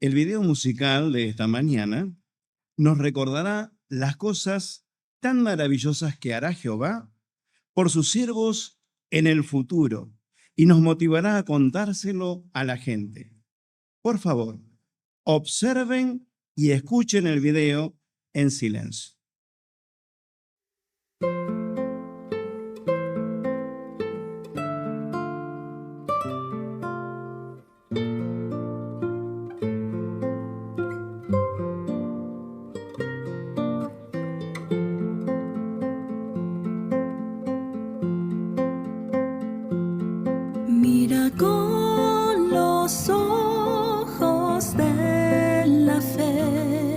El video musical de esta mañana nos recordará las cosas tan maravillosas que hará Jehová por sus siervos en el futuro y nos motivará a contárselo a la gente. Por favor, observen y escuchen el video en silencio. Mira con los ojos de la fe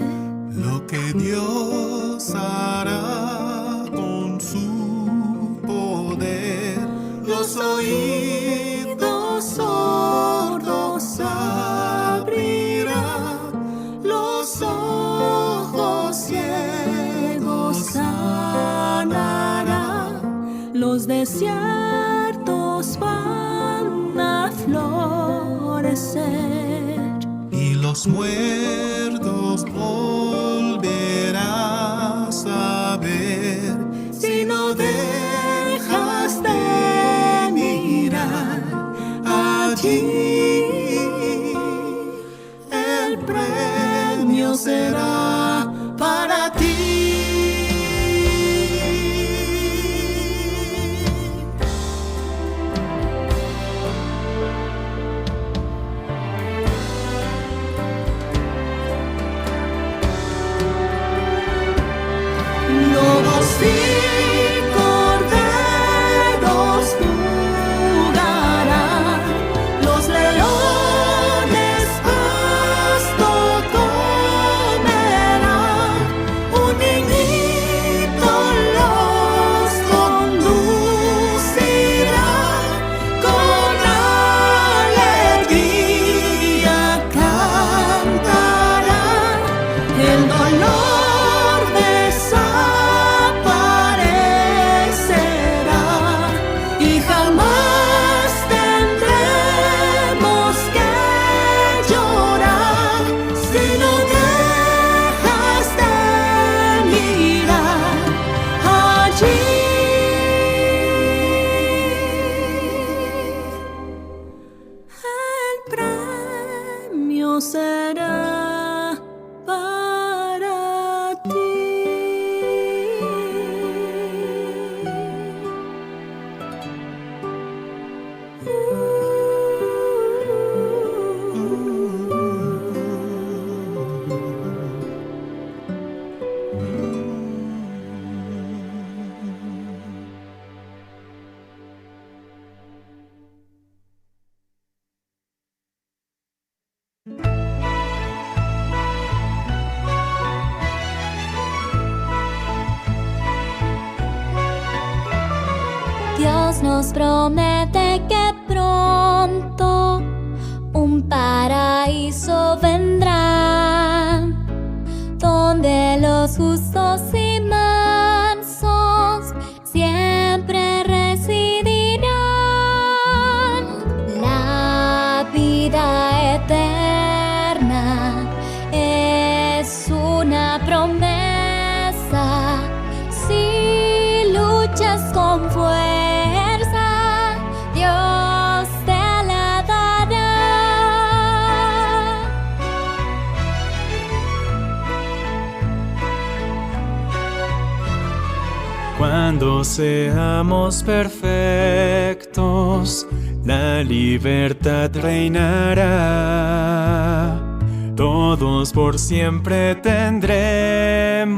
lo que Dios hará con su poder. los oídos sordos abrirá, los ojos ciegos sanará, los desiertos van a florecer Y los muertos volverás a ver. si no dejas de mirar allí. El premio será para ti. Lobos y corderos jugarán, los leones pasto comerán, un niñito los conducirá, con alegría cantarán, el dolor desaparecerá y jamás tendremos que llorar si no dejas de mirar allí. El premio será para ti. Dios nos promete que pronto un paraíso vendrá, donde los justos y mansos siempre residirán. La vida eterna es una promesa. Si luchas con fuerza, Dios te la dará. Cuando seamos perfectos, la libertad reinará. Todos por siempre tendremos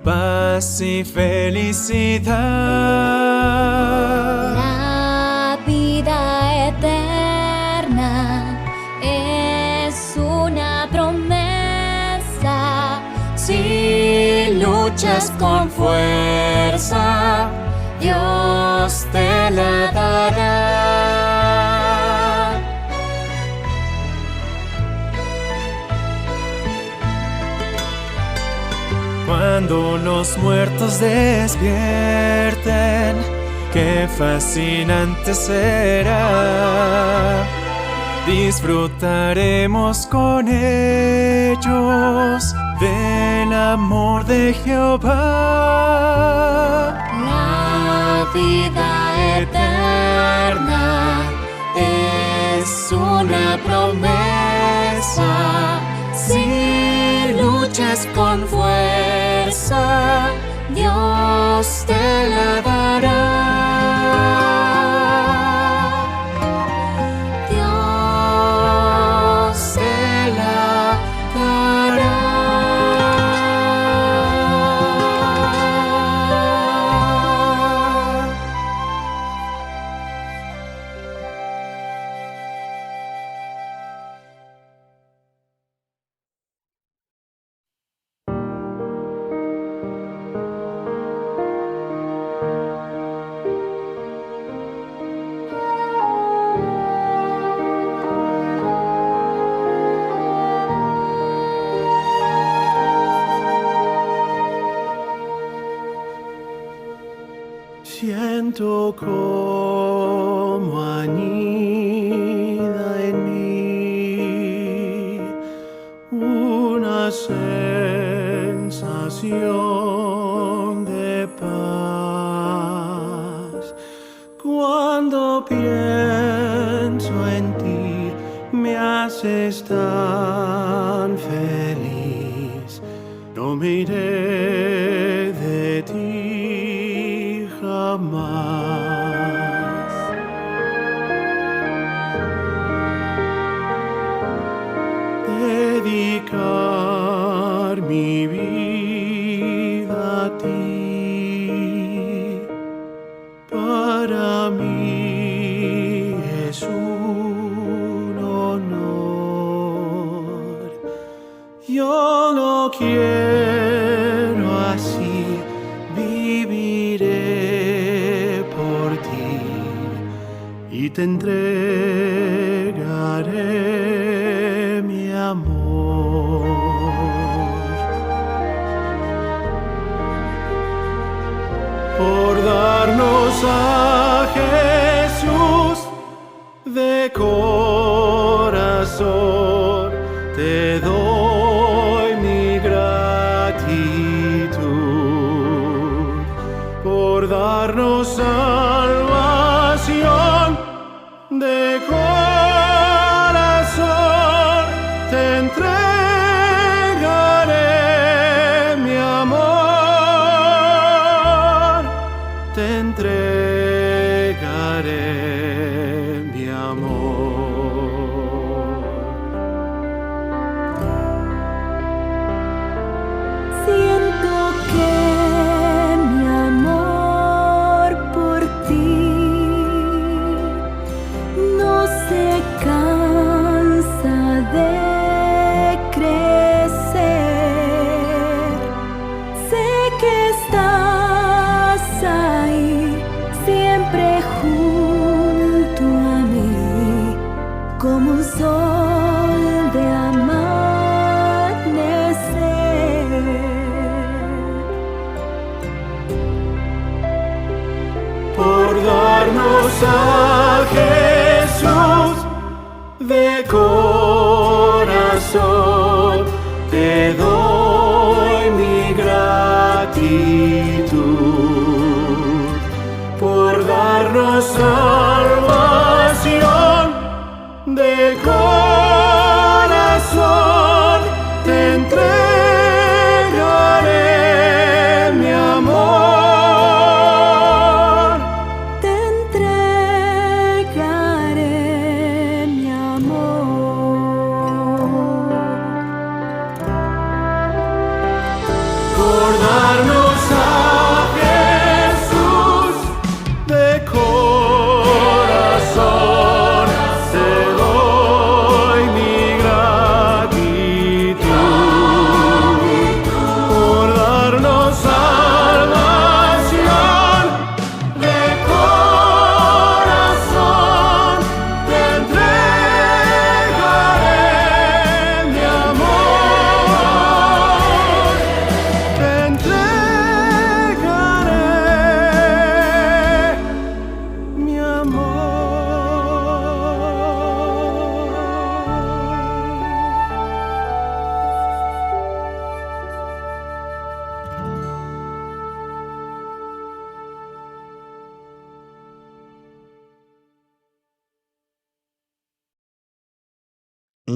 paz y felicidad. La vida eterna es una promesa. Si luchas con fuerza, Dios te la dará. Cuando los muertos despierten, qué fascinante será disfrutaremos con ellos del amor de Jehová. La vida eterna es una promesa. Si luchas con fuerza, Dios te la dará. Dios te la dará. Siento como anida en mí una sensación de paz. Cuando pienso en ti, me haces tan feliz. No me iré de ti jamás. Dedicar mi vida a ti, para mí es un honor. Yo lo quiero así, viviré por ti y te entregaré mi amor. Por darnos a Jesús de corazón, te doy mi gratitud. Por darnos salvación de corazón, te entregaré mi amor. Te entregaré mi amor. Siento que mi amor por ti no se cansa de crecer. Sé que estás ahí, siempre junto a mí, como un sol de amanecer. Por darnos a Jesús de corazón, te doy mi gratitud. Por darnos salvación de corazón, te entregaré mi amor. Te entregaré mi amor. Por darnos a Jesús de corazón, te doy mi gratitud.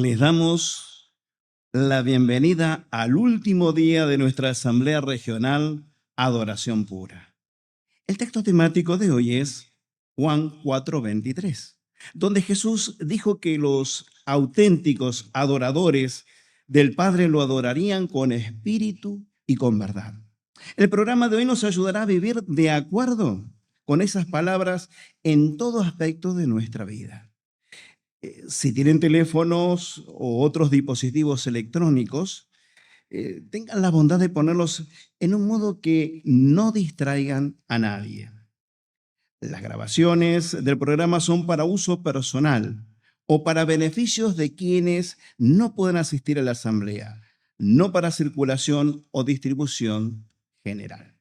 Les damos la bienvenida al último día de nuestra Asamblea Regional Adoración Pura. El texto temático de hoy es Juan 4:23, donde Jesús dijo que los auténticos adoradores del Padre lo adorarían con espíritu y con verdad. El programa de hoy nos ayudará a vivir de acuerdo con esas palabras en todo aspecto de nuestra vida. Si tienen teléfonos o otros dispositivos electrónicos, tengan la bondad de ponerlos en un modo que no distraigan a nadie. Las grabaciones del programa son para uso personal o para beneficios de quienes no pueden asistir a la asamblea, no para circulación o distribución general.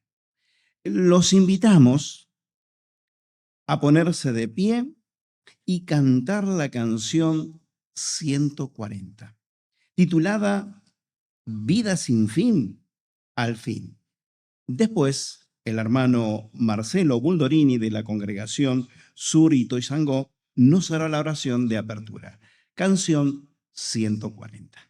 Los invitamos a ponerse de pie y cantar la canción 140, titulada Vida sin fin, al fin. Después, el hermano Marcelo Buldorini de la congregación Sur Itoizangó nos hará la oración de apertura. Canción 140.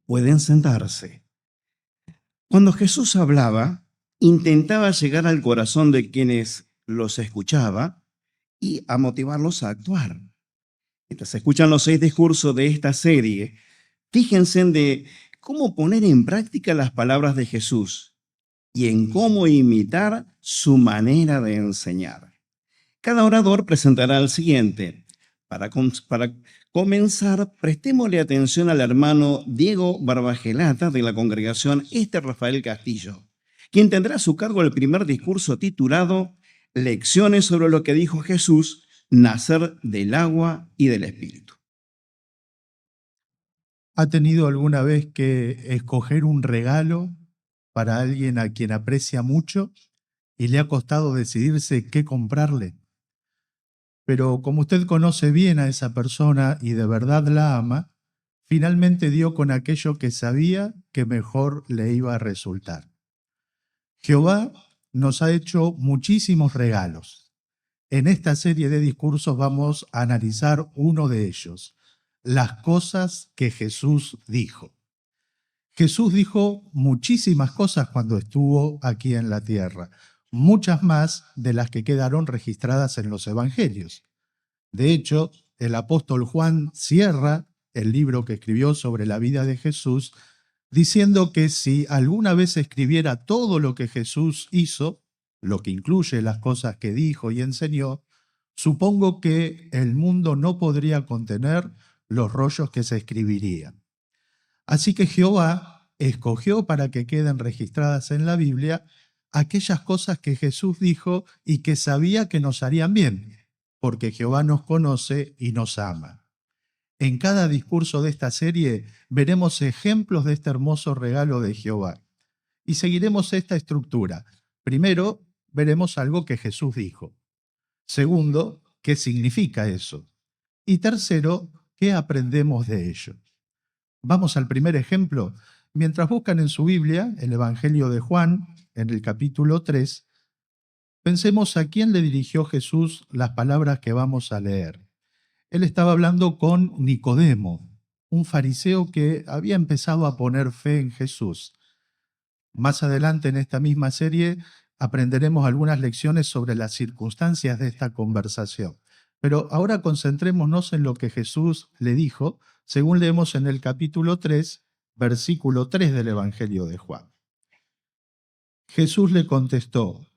Pueden sentarse. Cuando Jesús hablaba, intentaba llegar al corazón de quienes los escuchaba y a motivarlos a actuar. Mientras escuchan los 6 discursos de esta serie, fíjense de cómo poner en práctica las palabras de Jesús y en cómo imitar su manera de enseñar. Cada orador presentará al siguiente. Para comenzar, prestémosle atención al hermano Diego Barbagelata de la congregación Rafael Castillo, quien tendrá a su cargo el primer discurso titulado Lecciones sobre lo que dijo Jesús, nacer del agua y del Espíritu. ¿Ha tenido alguna vez que escoger un regalo para alguien a quien aprecia mucho y le ha costado decidirse qué comprarle? Pero como usted conoce bien a esa persona y de verdad la ama, finalmente dio con aquello que sabía que mejor le iba a resultar. Jehová nos ha hecho muchísimos regalos. En esta serie de discursos vamos a analizar uno de ellos, las cosas que Jesús dijo. Jesús dijo muchísimas cosas cuando estuvo aquí en la tierra, muchas más de las que quedaron registradas en los evangelios. De hecho, el apóstol Juan cierra el libro que escribió sobre la vida de Jesús diciendo que si alguna vez escribiera todo lo que Jesús hizo, lo que incluye las cosas que dijo y enseñó, supongo que el mundo no podría contener los rollos que se escribirían. Así que Jehová escogió para que queden registradas en la Biblia aquellas cosas que Jesús dijo y que sabía que nos harían bien, porque Jehová nos conoce y nos ama. En cada discurso de esta serie veremos ejemplos de este hermoso regalo de Jehová. Y seguiremos esta estructura. Primero, veremos algo que Jesús dijo. Segundo, ¿qué significa eso? Y tercero, ¿qué aprendemos de ello? Vamos al primer ejemplo. Mientras buscan en su Biblia el Evangelio de Juan, en el capítulo 3, pensemos a quién le dirigió Jesús las palabras que vamos a leer. Él estaba hablando con Nicodemo, un fariseo que había empezado a poner fe en Jesús. Más adelante en esta misma serie aprenderemos algunas lecciones sobre las circunstancias de esta conversación. Pero ahora concentrémonos en lo que Jesús le dijo, según leemos en el capítulo 3, versículo 3 del Evangelio de Juan. Jesús le contestó: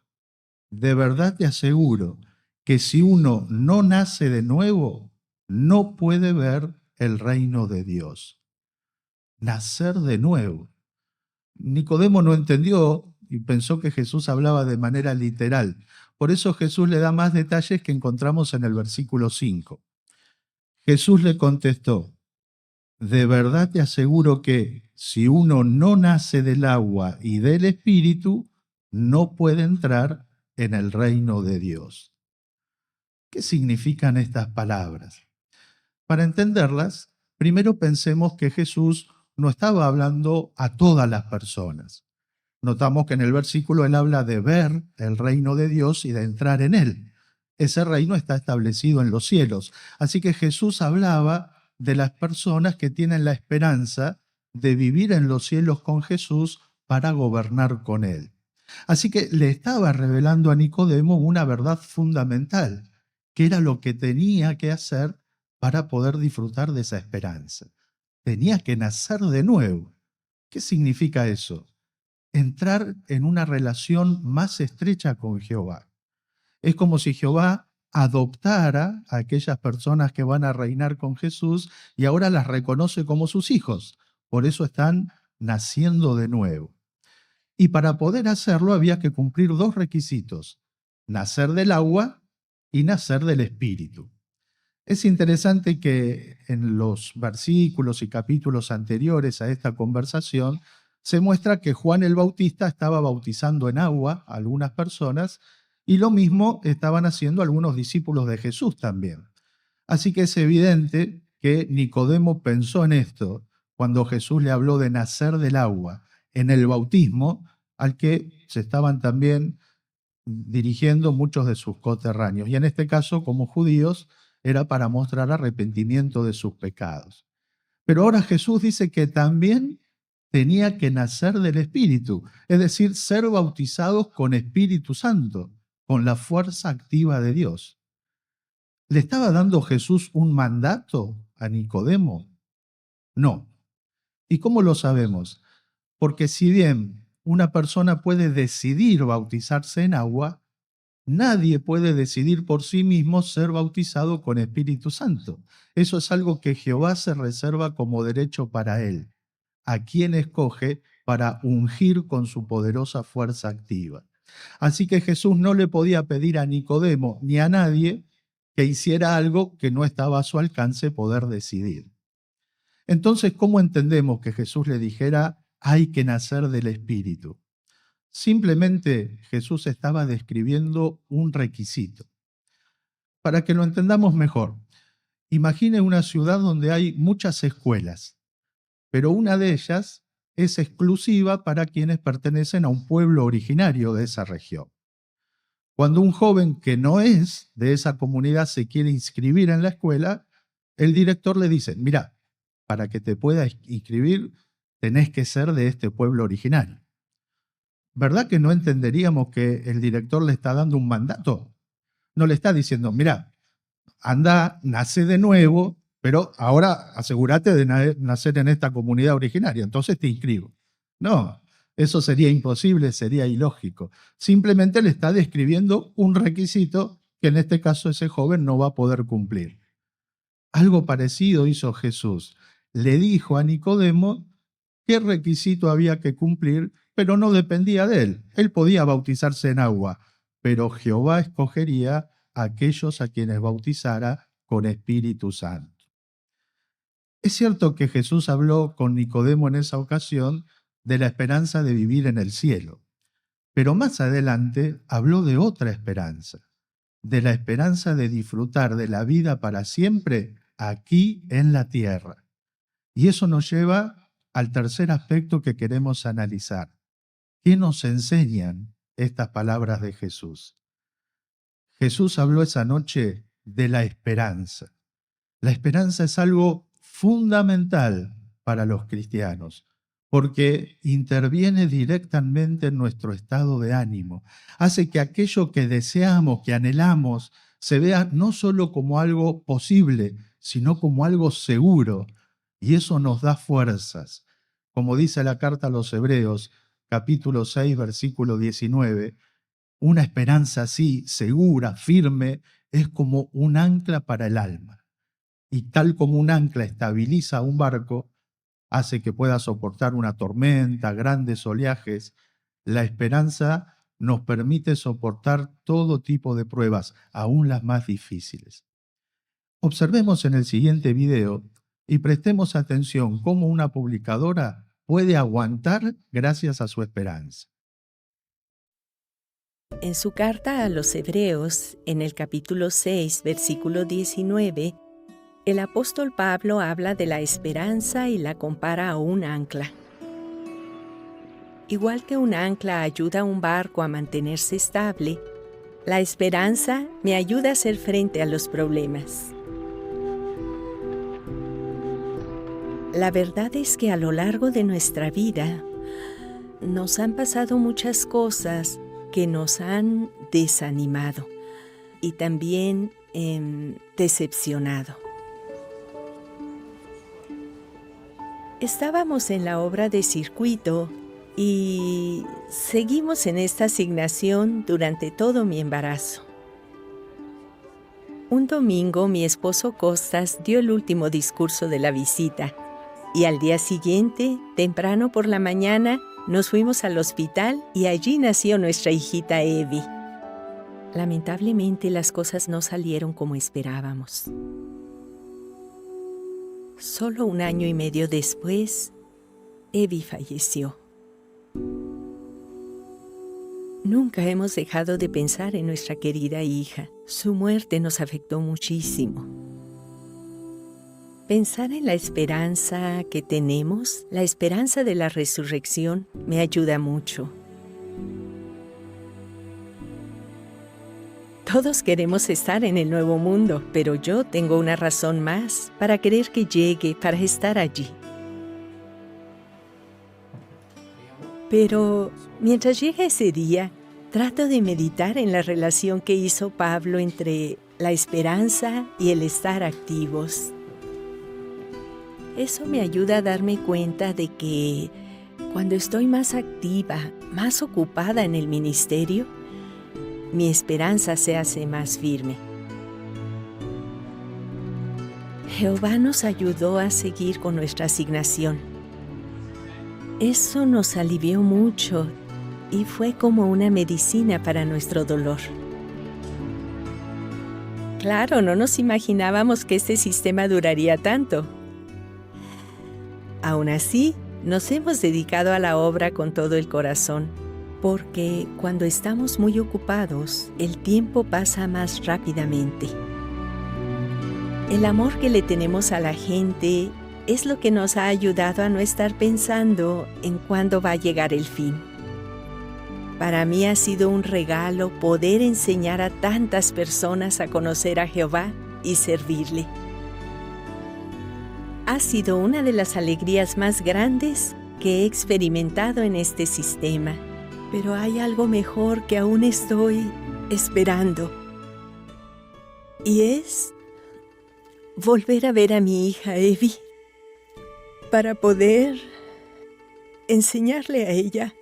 de verdad te aseguro que si uno no nace de nuevo, no puede ver el reino de Dios. Nacer de nuevo. Nicodemo no entendió y pensó que Jesús hablaba de manera literal. Por eso Jesús le da más detalles que encontramos en el versículo 5. Jesús le contestó: de verdad te aseguro que si uno no nace del agua y del Espíritu, no puede entrar en el reino de Dios. ¿Qué significan estas palabras? Para entenderlas, primero pensemos que Jesús no estaba hablando a todas las personas. Notamos que en el versículo él habla de ver el reino de Dios y de entrar en él. Ese reino está establecido en los cielos. Así que Jesús hablaba de las personas que tienen la esperanza de vivir en los cielos con Jesús para gobernar con él. Así que le estaba revelando a Nicodemo una verdad fundamental, que era lo que tenía que hacer para poder disfrutar de esa esperanza. Tenía que nacer de nuevo. ¿Qué significa eso? Entrar en una relación más estrecha con Jehová. Es como si Jehová adoptara a aquellas personas que van a reinar con Jesús y ahora las reconoce como sus hijos. Por eso están naciendo de nuevo. Y para poder hacerlo había que cumplir dos requisitos: nacer del agua y nacer del Espíritu. Es interesante que en los versículos y capítulos anteriores a esta conversación se muestra que Juan el Bautista estaba bautizando en agua a algunas personas y lo mismo estaban haciendo algunos discípulos de Jesús también. Así que es evidente que Nicodemo pensó en esto cuando Jesús le habló de nacer del agua en el bautismo, al que se estaban también dirigiendo muchos de sus coterráneos. Y en este caso, como judíos, era para mostrar arrepentimiento de sus pecados. Pero ahora Jesús dice que también tenía que nacer del Espíritu, es decir, ser bautizados con Espíritu Santo, con la fuerza activa de Dios. ¿Le estaba dando Jesús un mandato a Nicodemo? No. ¿Y cómo lo sabemos? Porque si bien una persona puede decidir bautizarse en agua, nadie puede decidir por sí mismo ser bautizado con Espíritu Santo. Eso es algo que Jehová se reserva como derecho para él, a quien escoge para ungir con su poderosa fuerza activa. Así que Jesús no le podía pedir a Nicodemo ni a nadie que hiciera algo que no estaba a su alcance poder decidir. Entonces, ¿cómo entendemos que Jesús le dijera hay que nacer del Espíritu? Simplemente Jesús estaba describiendo un requisito. Para que lo entendamos mejor, imagine una ciudad donde hay muchas escuelas. pero una de ellas es exclusiva para quienes pertenecen a un pueblo originario de esa región. Cuando un joven que no es de esa comunidad se quiere inscribir en la escuela, el director le dice, mira, para que te puedas inscribir tenés que ser de este pueblo originario. ¿Verdad que no entenderíamos que el director le está dando un mandato? No le está diciendo, mira, anda, nace de nuevo, pero ahora asegúrate de nacer en esta comunidad originaria, entonces te inscribo. No, eso sería imposible, sería ilógico. Simplemente le está describiendo un requisito que en este caso ese joven no va a poder cumplir. Algo parecido hizo Jesús. Le dijo a Nicodemo qué requisito había que cumplir, pero no dependía de él. Él podía bautizarse en agua, pero Jehová escogería a aquellos a quienes bautizara con Espíritu Santo. Es cierto que Jesús habló con Nicodemo en esa ocasión de la esperanza de vivir en el cielo, pero más adelante habló de otra esperanza, de la esperanza de disfrutar de la vida para siempre aquí en la tierra. Y eso nos lleva al tercer aspecto que queremos analizar. ¿Qué nos enseñan estas palabras de Jesús? Jesús habló esa noche de la esperanza. La esperanza es algo fundamental para los cristianos, porque interviene directamente en nuestro estado de ánimo. Hace que aquello que deseamos, que anhelamos, se vea no solo como algo posible, sino como algo seguro. Y eso nos da fuerzas. Como dice la carta a los Hebreos, capítulo 6, versículo 19, una esperanza así, segura, firme, es como un ancla para el alma. Y tal como un ancla estabiliza un barco, hace que pueda soportar una tormenta, grandes oleajes, la esperanza nos permite soportar todo tipo de pruebas, aún las más difíciles. Observemos en el siguiente video y prestemos atención cómo una publicadora puede aguantar gracias a su esperanza. En su carta a los Hebreos, en el capítulo 6, versículo 19, el apóstol Pablo habla de la esperanza y la compara a un ancla. Igual que un ancla ayuda a un barco a mantenerse estable, la esperanza me ayuda a hacer frente a los problemas. La verdad es que a lo largo de nuestra vida nos han pasado muchas cosas que nos han desanimado y también decepcionado. Estábamos en la obra de circuito y seguimos en esta asignación durante todo mi embarazo. Un domingo mi esposo Costas dio el último discurso de la visita y al día siguiente, temprano por la mañana, nos fuimos al hospital y allí nació nuestra hijita Evie. Lamentablemente las cosas no salieron como esperábamos. Solo 1 año y medio después, Evie falleció. Nunca hemos dejado de pensar en nuestra querida hija. Su muerte nos afectó muchísimo. Pensar en la esperanza que tenemos, la esperanza de la resurrección, me ayuda mucho. Todos queremos estar en el nuevo mundo, pero yo tengo una razón más para querer que llegue, para estar allí. Pero mientras llega ese día, trato de meditar en la relación que hizo Pablo entre la esperanza y el estar activos. Eso me ayuda a darme cuenta de que cuando estoy más activa, más ocupada en el ministerio, mi esperanza se hace más firme. Jehová nos ayudó a seguir con nuestra asignación. Eso nos alivió mucho y fue como una medicina para nuestro dolor. Claro, no nos imaginábamos que este sistema duraría tanto. Aún así, nos hemos dedicado a la obra con todo el corazón, porque cuando estamos muy ocupados, el tiempo pasa más rápidamente. El amor que le tenemos a la gente es lo que nos ha ayudado a no estar pensando en cuándo va a llegar el fin. Para mí ha sido un regalo poder enseñar a tantas personas a conocer a Jehová y servirle. Ha sido una de las alegrías más grandes que he experimentado en este sistema, pero hay algo mejor que aún estoy esperando, y es volver a ver a mi hija Evie para poder enseñarle a ella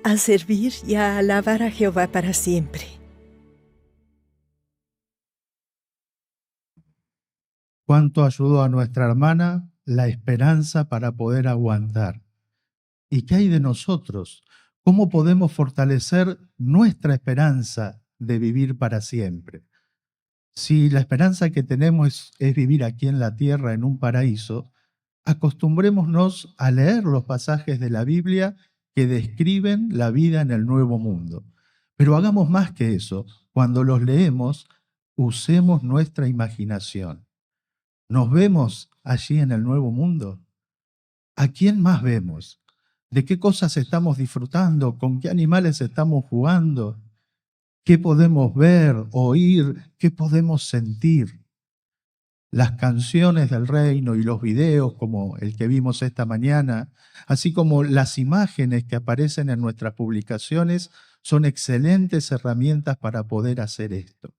a servir y a alabar a Jehová para siempre. Cuánto ayudó a nuestra hermana la esperanza para poder aguantar. ¿Y qué hay de nosotros? ¿Cómo podemos fortalecer nuestra esperanza de vivir para siempre? Si la esperanza que tenemos es vivir aquí en la tierra, en un paraíso, acostumbrémonos a leer los pasajes de la Biblia que describen la vida en el nuevo mundo. Pero hagamos más que eso. Cuando los leemos, usemos nuestra imaginación. ¿Nos vemos allí en el nuevo mundo? ¿A quién más vemos? ¿De qué cosas estamos disfrutando? ¿Con qué animales estamos jugando? ¿Qué podemos ver, oír? ¿Qué podemos sentir? Las canciones del reino y los videos como el que vimos esta mañana, así como las imágenes que aparecen en nuestras publicaciones, son excelentes herramientas para poder hacer esto.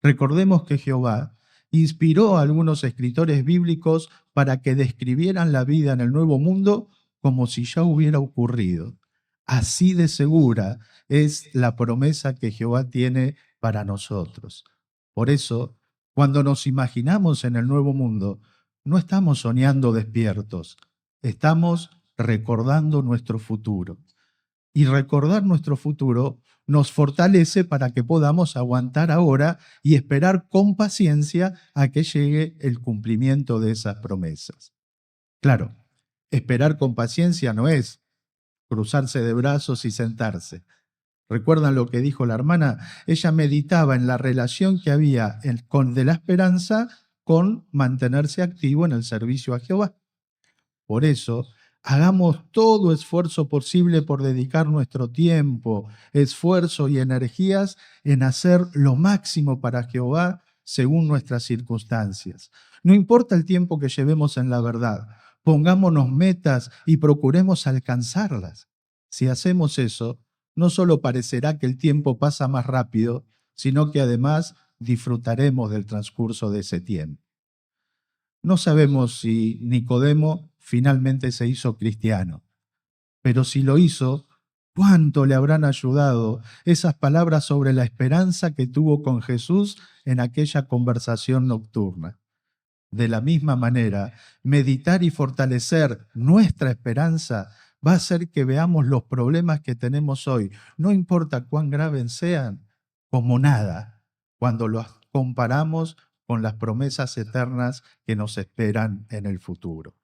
Recordemos que Jehová inspiró a algunos escritores bíblicos para que describieran la vida en el nuevo mundo como si ya hubiera ocurrido. Así de segura es la promesa que Jehová tiene para nosotros. Por eso, cuando nos imaginamos en el nuevo mundo, no estamos soñando despiertos, estamos recordando nuestro futuro. Y recordar nuestro futuro nos fortalece para que podamos aguantar ahora y esperar con paciencia a que llegue el cumplimiento de esas promesas. Claro, esperar con paciencia no es cruzarse de brazos y sentarse. ¿Recuerdan lo que dijo la hermana? Ella meditaba en la relación que había de la esperanza con mantenerse activo en el servicio a Jehová. Por eso, hagamos todo esfuerzo posible por dedicar nuestro tiempo, esfuerzo y energías en hacer lo máximo para Jehová según nuestras circunstancias. No importa el tiempo que llevemos en la verdad, pongámonos metas y procuremos alcanzarlas. Si hacemos eso, no solo parecerá que el tiempo pasa más rápido, sino que además disfrutaremos del transcurso de ese tiempo. No sabemos si Nicodemo finalmente se hizo cristiano, pero si lo hizo, ¿cuánto le habrán ayudado esas palabras sobre la esperanza que tuvo con Jesús en aquella conversación nocturna? De la misma manera, meditar y fortalecer nuestra esperanza va a hacer que veamos los problemas que tenemos hoy, no importa cuán graves sean, como nada, cuando los comparamos con las promesas eternas que nos esperan en el futuro.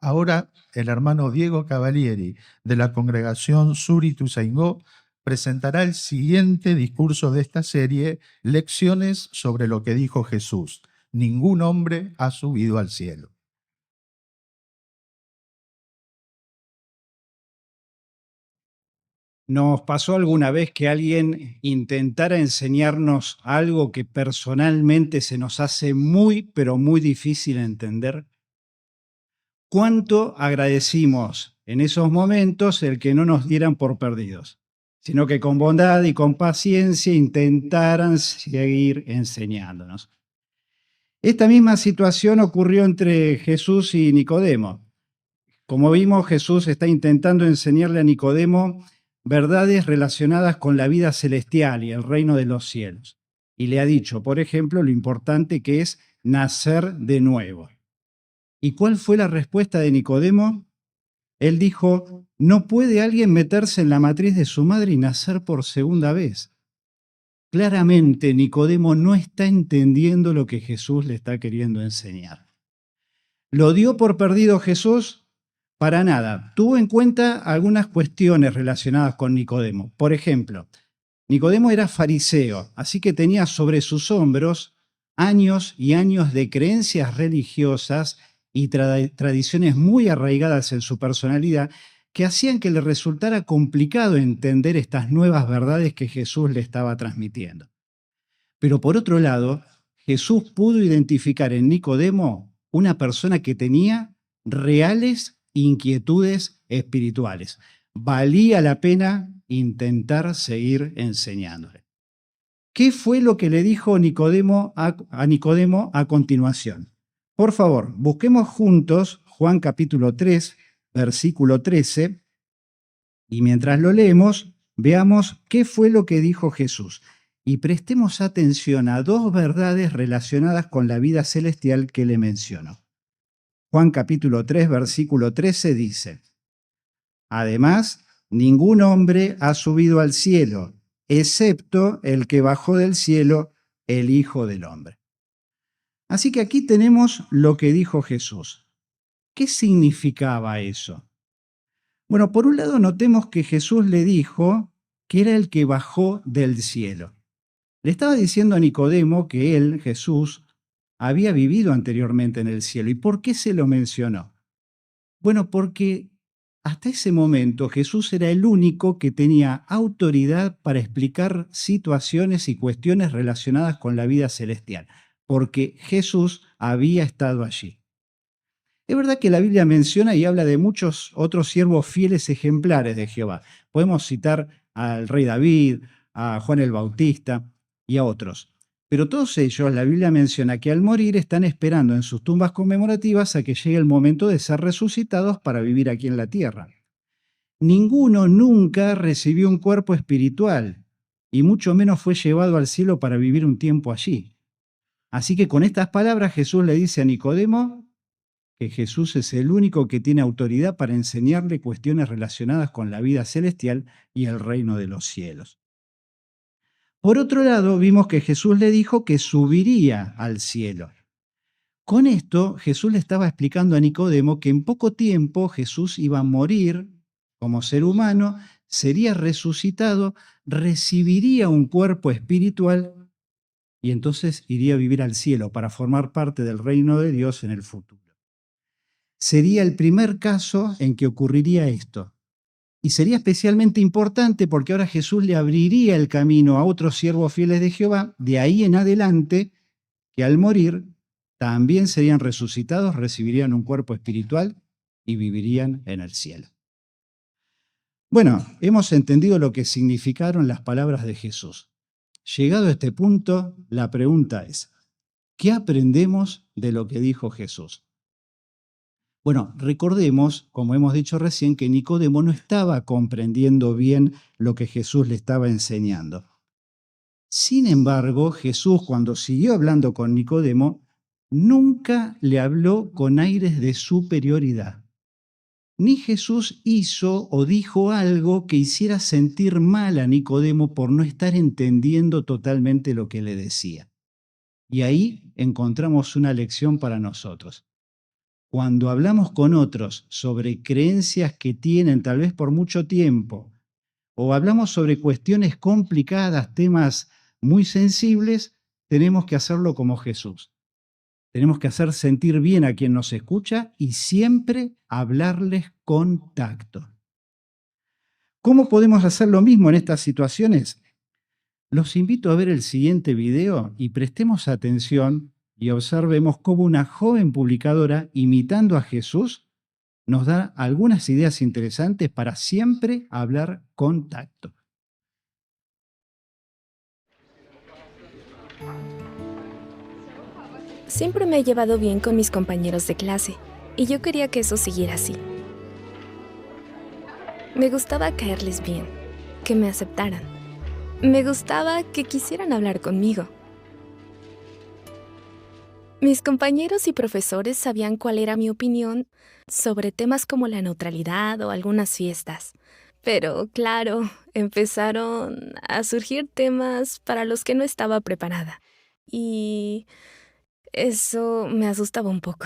Ahora, el hermano Diego Cavalieri, de la congregación Sur Ituzaingó, presentará el siguiente discurso de esta serie, Lecciones sobre lo que dijo Jesús. Ningún hombre ha subido al cielo. ¿Nos pasó alguna vez que alguien intentara enseñarnos algo que personalmente se nos hace muy, pero muy difícil entender? ¿Cuánto agradecimos en esos momentos el que no nos dieran por perdidos, sino que con bondad y con paciencia intentaran seguir enseñándonos? Esta misma situación ocurrió entre Jesús y Nicodemo. Como vimos, Jesús está intentando enseñarle a Nicodemo verdades relacionadas con la vida celestial y el reino de los cielos. Y le ha dicho, por ejemplo, lo importante que es nacer de nuevo. ¿Y cuál fue la respuesta de Nicodemo? Él dijo, ¿no puede alguien meterse en la matriz de su madre y nacer por segunda vez? Claramente, Nicodemo no está entendiendo lo que Jesús le está queriendo enseñar. ¿Lo dio por perdido Jesús? Para nada. Tuvo en cuenta algunas cuestiones relacionadas con Nicodemo. Por ejemplo, Nicodemo era fariseo, así que tenía sobre sus hombros años y años de creencias religiosas y tradiciones muy arraigadas en su personalidad que hacían que le resultara complicado entender estas nuevas verdades que Jesús le estaba transmitiendo. Pero por otro lado, Jesús pudo identificar en Nicodemo una persona que tenía reales inquietudes espirituales. Valía la pena intentar seguir enseñándole. ¿Qué fue lo que le dijo a Nicodemo a continuación? Por favor, busquemos juntos Juan capítulo 3, versículo 13, y mientras lo leemos, veamos qué fue lo que dijo Jesús. Y prestemos atención a dos verdades relacionadas con la vida celestial que le mencionó. Juan capítulo 3, versículo 13 dice: Además, ningún hombre ha subido al cielo, excepto el que bajó del cielo, el Hijo del Hombre. Así que aquí tenemos lo que dijo Jesús. ¿Qué significaba eso? Bueno, por un lado notemos que Jesús le dijo que era el que bajó del cielo. Le estaba diciendo a Nicodemo que él, Jesús, había vivido anteriormente en el cielo. ¿Y por qué se lo mencionó? Bueno, porque hasta ese momento Jesús era el único que tenía autoridad para explicar situaciones y cuestiones relacionadas con la vida celestial, porque Jesús había estado allí. Es verdad que la Biblia menciona y habla de muchos otros siervos fieles ejemplares de Jehová. Podemos citar al rey David, a Juan el Bautista y a otros. Pero todos ellos, la Biblia menciona que al morir están esperando en sus tumbas conmemorativas a que llegue el momento de ser resucitados para vivir aquí en la tierra. Ninguno nunca recibió un cuerpo espiritual y mucho menos fue llevado al cielo para vivir un tiempo allí. Así que con estas palabras Jesús le dice a Nicodemo que Jesús es el único que tiene autoridad para enseñarle cuestiones relacionadas con la vida celestial y el reino de los cielos. Por otro lado, vimos que Jesús le dijo que subiría al cielo. Con esto, Jesús le estaba explicando a Nicodemo que en poco tiempo Jesús iba a morir como ser humano, sería resucitado, recibiría un cuerpo espiritual y entonces iría a vivir al cielo para formar parte del reino de Dios en el futuro. Sería el primer caso en que ocurriría esto. Y sería especialmente importante porque ahora Jesús le abriría el camino a otros siervos fieles de Jehová, de ahí en adelante, que al morir también serían resucitados, recibirían un cuerpo espiritual y vivirían en el cielo. Bueno, hemos entendido lo que significaron las palabras de Jesús. Llegado a este punto, la pregunta es, ¿qué aprendemos de lo que dijo Jesús? Bueno, recordemos, como hemos dicho recién, que Nicodemo no estaba comprendiendo bien lo que Jesús le estaba enseñando. Sin embargo, Jesús, cuando siguió hablando con Nicodemo, nunca le habló con aires de superioridad. Ni Jesús hizo o dijo algo que hiciera sentir mal a Nicodemo por no estar entendiendo totalmente lo que le decía. Y ahí encontramos una lección para nosotros. Cuando hablamos con otros sobre creencias que tienen tal vez por mucho tiempo, o hablamos sobre cuestiones complicadas, temas muy sensibles, tenemos que hacerlo como Jesús. Tenemos que hacer sentir bien a quien nos escucha y siempre hablarles con tacto. ¿Cómo podemos hacer lo mismo en estas situaciones? Los invito a ver el siguiente video y prestemos atención y observemos cómo una joven publicadora, imitando a Jesús, nos da algunas ideas interesantes para siempre hablar con tacto. Siempre me he llevado bien con mis compañeros de clase, y yo quería que eso siguiera así. Me gustaba caerles bien, que me aceptaran. Me gustaba que quisieran hablar conmigo. Mis compañeros y profesores sabían cuál era mi opinión sobre temas como la neutralidad o algunas fiestas. Pero, claro, empezaron a surgir temas para los que no estaba preparada. Y eso me asustaba un poco.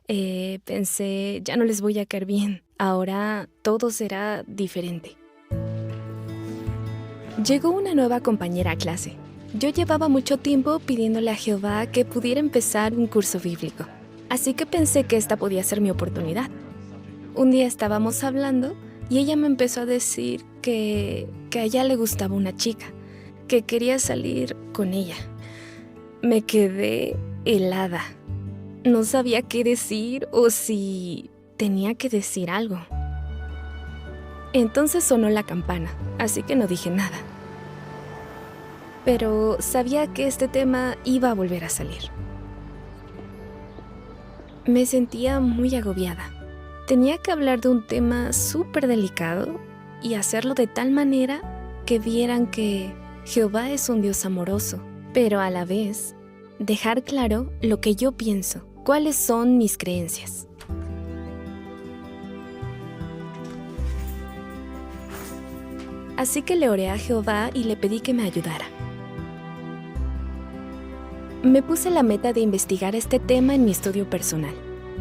Pensé, ya no les voy a caer bien. Ahora todo será diferente. Llegó una nueva compañera a clase. Yo llevaba mucho tiempo pidiéndole a Jehová que pudiera empezar un curso bíblico, así que pensé que esta podía ser mi oportunidad. Un día estábamos hablando y ella me empezó a decir que a ella le gustaba una chica, que quería salir con ella. Me quedé helada. No sabía qué decir o si tenía que decir algo. Entonces sonó la campana, así que no dije nada. Pero sabía que este tema iba a volver a salir. Me sentía muy agobiada. Tenía que hablar de un tema súper delicado y hacerlo de tal manera que vieran que Jehová es un Dios amoroso, pero a la vez dejar claro lo que yo pienso, cuáles son mis creencias. Así que le oré a Jehová y le pedí que me ayudara. Me puse la meta de investigar este tema en mi estudio personal.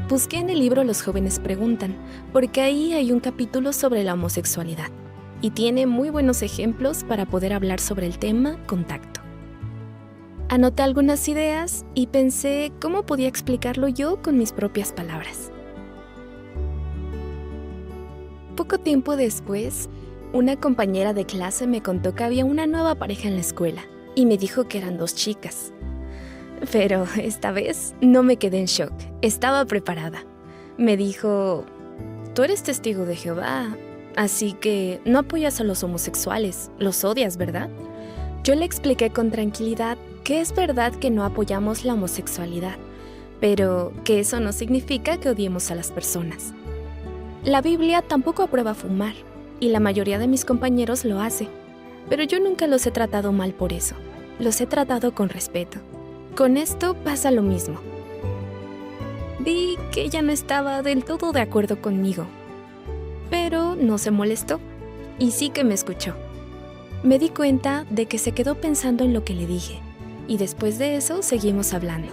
Busqué en el libro Los jóvenes preguntan, porque ahí hay un capítulo sobre la homosexualidad y tiene muy buenos ejemplos para poder hablar sobre el tema con tacto. Anoté algunas ideas y pensé cómo podía explicarlo yo con mis propias palabras. Poco tiempo después, una compañera de clase me contó que había una nueva pareja en la escuela y me dijo que eran 2 chicas. Pero esta vez no me quedé en shock, estaba preparada. Me dijo, tú eres testigo de Jehová, así que no apoyas a los homosexuales, los odias, ¿verdad? Yo le expliqué con tranquilidad que es verdad que no apoyamos la homosexualidad, pero que eso no significa que odiemos a las personas. La Biblia tampoco aprueba fumar, y la mayoría de mis compañeros lo hace, pero yo nunca los he tratado mal por eso, los he tratado con respeto. Con esto pasa lo mismo. Vi que ella no estaba del todo de acuerdo conmigo, pero no se molestó y sí que me escuchó. Me di cuenta de que se quedó pensando en lo que le dije y después de eso seguimos hablando.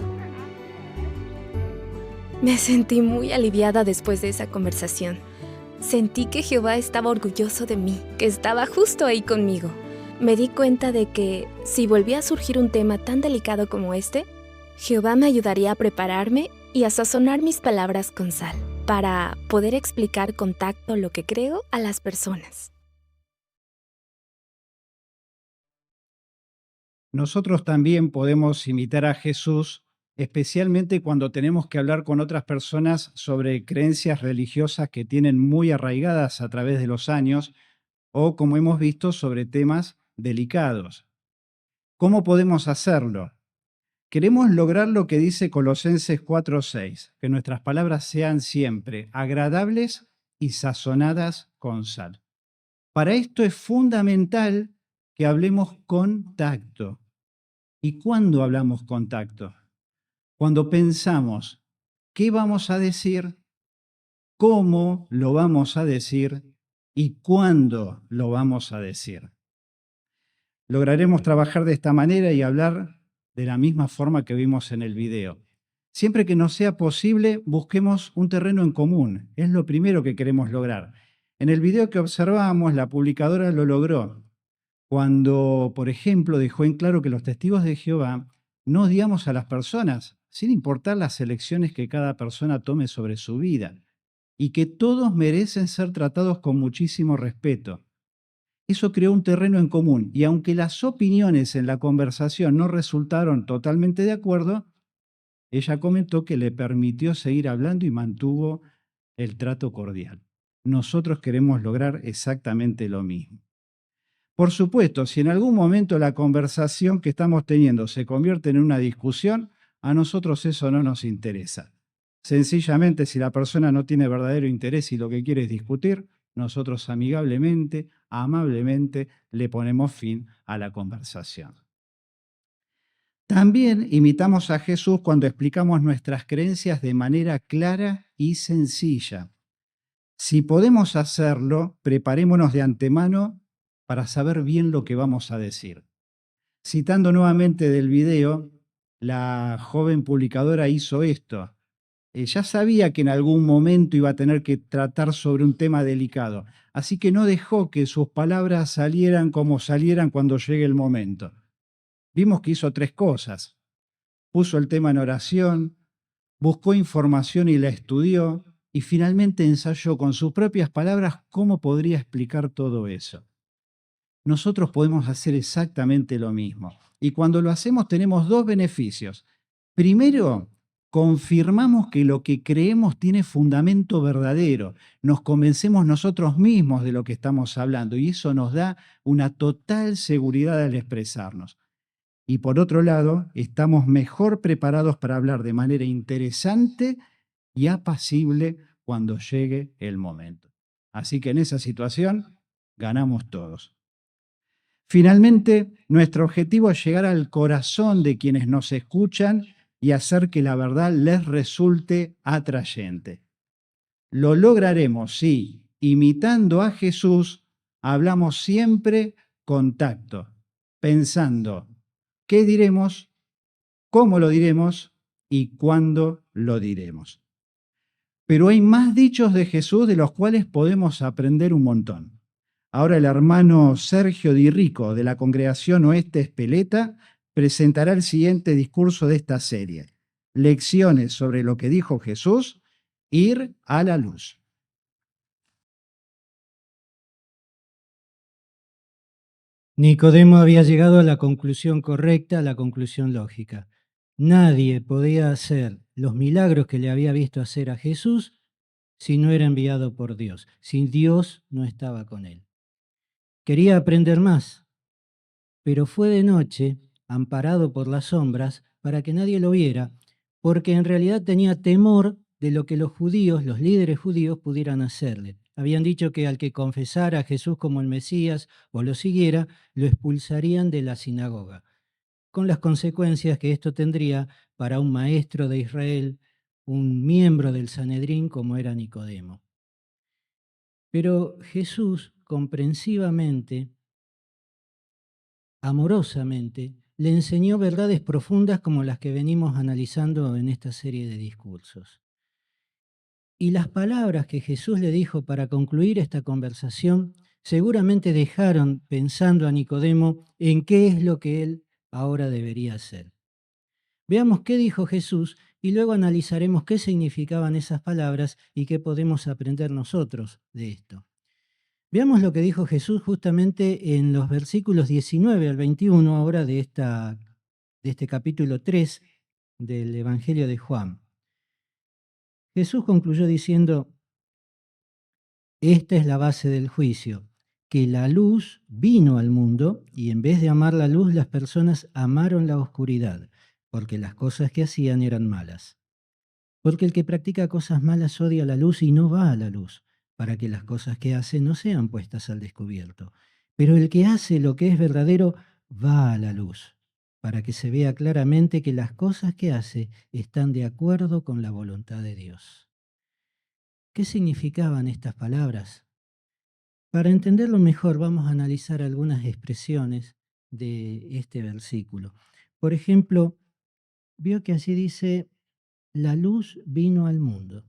Me sentí muy aliviada después de esa conversación. Sentí que Jehová estaba orgulloso de mí, que estaba justo ahí conmigo. Me di cuenta de que, si volvía a surgir un tema tan delicado como este, Jehová me ayudaría a prepararme y a sazonar mis palabras con sal, para poder explicar con tacto lo que creo a las personas. Nosotros también podemos imitar a Jesús, especialmente cuando tenemos que hablar con otras personas sobre creencias religiosas que tienen muy arraigadas a través de los años, o, como hemos visto, sobre temas delicados. ¿Cómo podemos hacerlo? Queremos lograr lo que dice Colosenses 4:6, que nuestras palabras sean siempre agradables y sazonadas con sal. Para esto es fundamental que hablemos con tacto. ¿Y cuándo hablamos con tacto? Cuando pensamos qué vamos a decir, cómo lo vamos a decir y cuándo lo vamos a decir. Lograremos trabajar de esta manera y hablar de la misma forma que vimos en el video. Siempre que nos sea posible, busquemos un terreno en común. Es lo primero que queremos lograr. En el video que observamos, la publicadora lo logró cuando, por ejemplo, dejó en claro que los testigos de Jehová no odiamos a las personas, sin importar las elecciones que cada persona tome sobre su vida, y que todos merecen ser tratados con muchísimo respeto. Eso creó un terreno en común, y aunque las opiniones en la conversación no resultaron totalmente de acuerdo, ella comentó que le permitió seguir hablando y mantuvo el trato cordial. Nosotros queremos lograr exactamente lo mismo. Por supuesto, si en algún momento la conversación que estamos teniendo se convierte en una discusión, a nosotros eso no nos interesa. Sencillamente, si la persona no tiene verdadero interés y lo que quiere es discutir, nosotros amigablemente, amablemente, le ponemos fin a la conversación. También imitamos a Jesús cuando explicamos nuestras creencias de manera clara y sencilla. Si podemos hacerlo, preparémonos de antemano para saber bien lo que vamos a decir. Citando nuevamente del video, la joven publicadora hizo esto. Ya sabía que en algún momento iba a tener que tratar sobre un tema delicado, así que no dejó que sus palabras salieran como salieran cuando llegue el momento. vimos que hizo 3 cosas. Puso el tema en oración, buscó información y la estudió, y finalmente ensayó con sus propias palabras cómo podría explicar todo eso. Nosotros podemos hacer exactamente lo mismo. Y cuando lo hacemos tenemos 2 beneficios. Primero, confirmamos que lo que creemos tiene fundamento verdadero. Nos convencemos nosotros mismos de lo que estamos hablando y eso nos da una total seguridad al expresarnos. Y por otro lado, estamos mejor preparados para hablar de manera interesante y apacible cuando llegue el momento. Así que en esa situación ganamos todos. Finalmente, nuestro objetivo es llegar al corazón de quienes nos escuchan y hacer que la verdad les resulte atrayente. Lo lograremos si, imitando a Jesús, hablamos siempre con tacto, pensando qué diremos, cómo lo diremos y cuándo lo diremos. Pero hay más dichos de Jesús de los cuales podemos aprender un montón. Ahora el hermano Sergio Di Rico, de la Congregación Oeste Espeleta, presentará el siguiente discurso de esta serie. Lecciones sobre lo que dijo Jesús, ir a la luz. Nicodemo había llegado a la conclusión correcta, a la conclusión lógica. Nadie podía hacer los milagros que le había visto hacer a Jesús si no era enviado por Dios, si Dios no estaba con él. Quería aprender más, pero fue de noche, amparado por las sombras, para que nadie lo viera, porque en realidad tenía temor de lo que los judíos, los líderes judíos, pudieran hacerle. Habían dicho que al que confesara a Jesús como el Mesías o lo siguiera, lo expulsarían de la sinagoga, con las consecuencias que esto tendría para un maestro de Israel, un miembro del Sanedrín como era Nicodemo. Pero Jesús, comprensivamente, amorosamente, le enseñó verdades profundas como las que venimos analizando en esta serie de discursos. Y las palabras que Jesús le dijo para concluir esta conversación seguramente dejaron pensando a Nicodemo en qué es lo que él ahora debería hacer. Veamos qué dijo Jesús y luego analizaremos qué significaban esas palabras y qué podemos aprender nosotros de esto. Veamos lo que dijo Jesús justamente en los versículos 19 al 21 ahora de este capítulo 3 del Evangelio de Juan. Jesús concluyó diciendo, esta es la base del juicio, que la luz vino al mundo y en vez de amar la luz las personas amaron la oscuridad, porque las cosas que hacían eran malas. Porque el que practica cosas malas odia la luz y no va a la luz, para que las cosas que hace no sean puestas al descubierto. Pero el que hace lo que es verdadero va a la luz, para que se vea claramente que las cosas que hace están de acuerdo con la voluntad de Dios. ¿Qué significaban estas palabras? Para entenderlo mejor vamos a analizar algunas expresiones de este versículo. Por ejemplo, vio que así dice, la luz vino al mundo.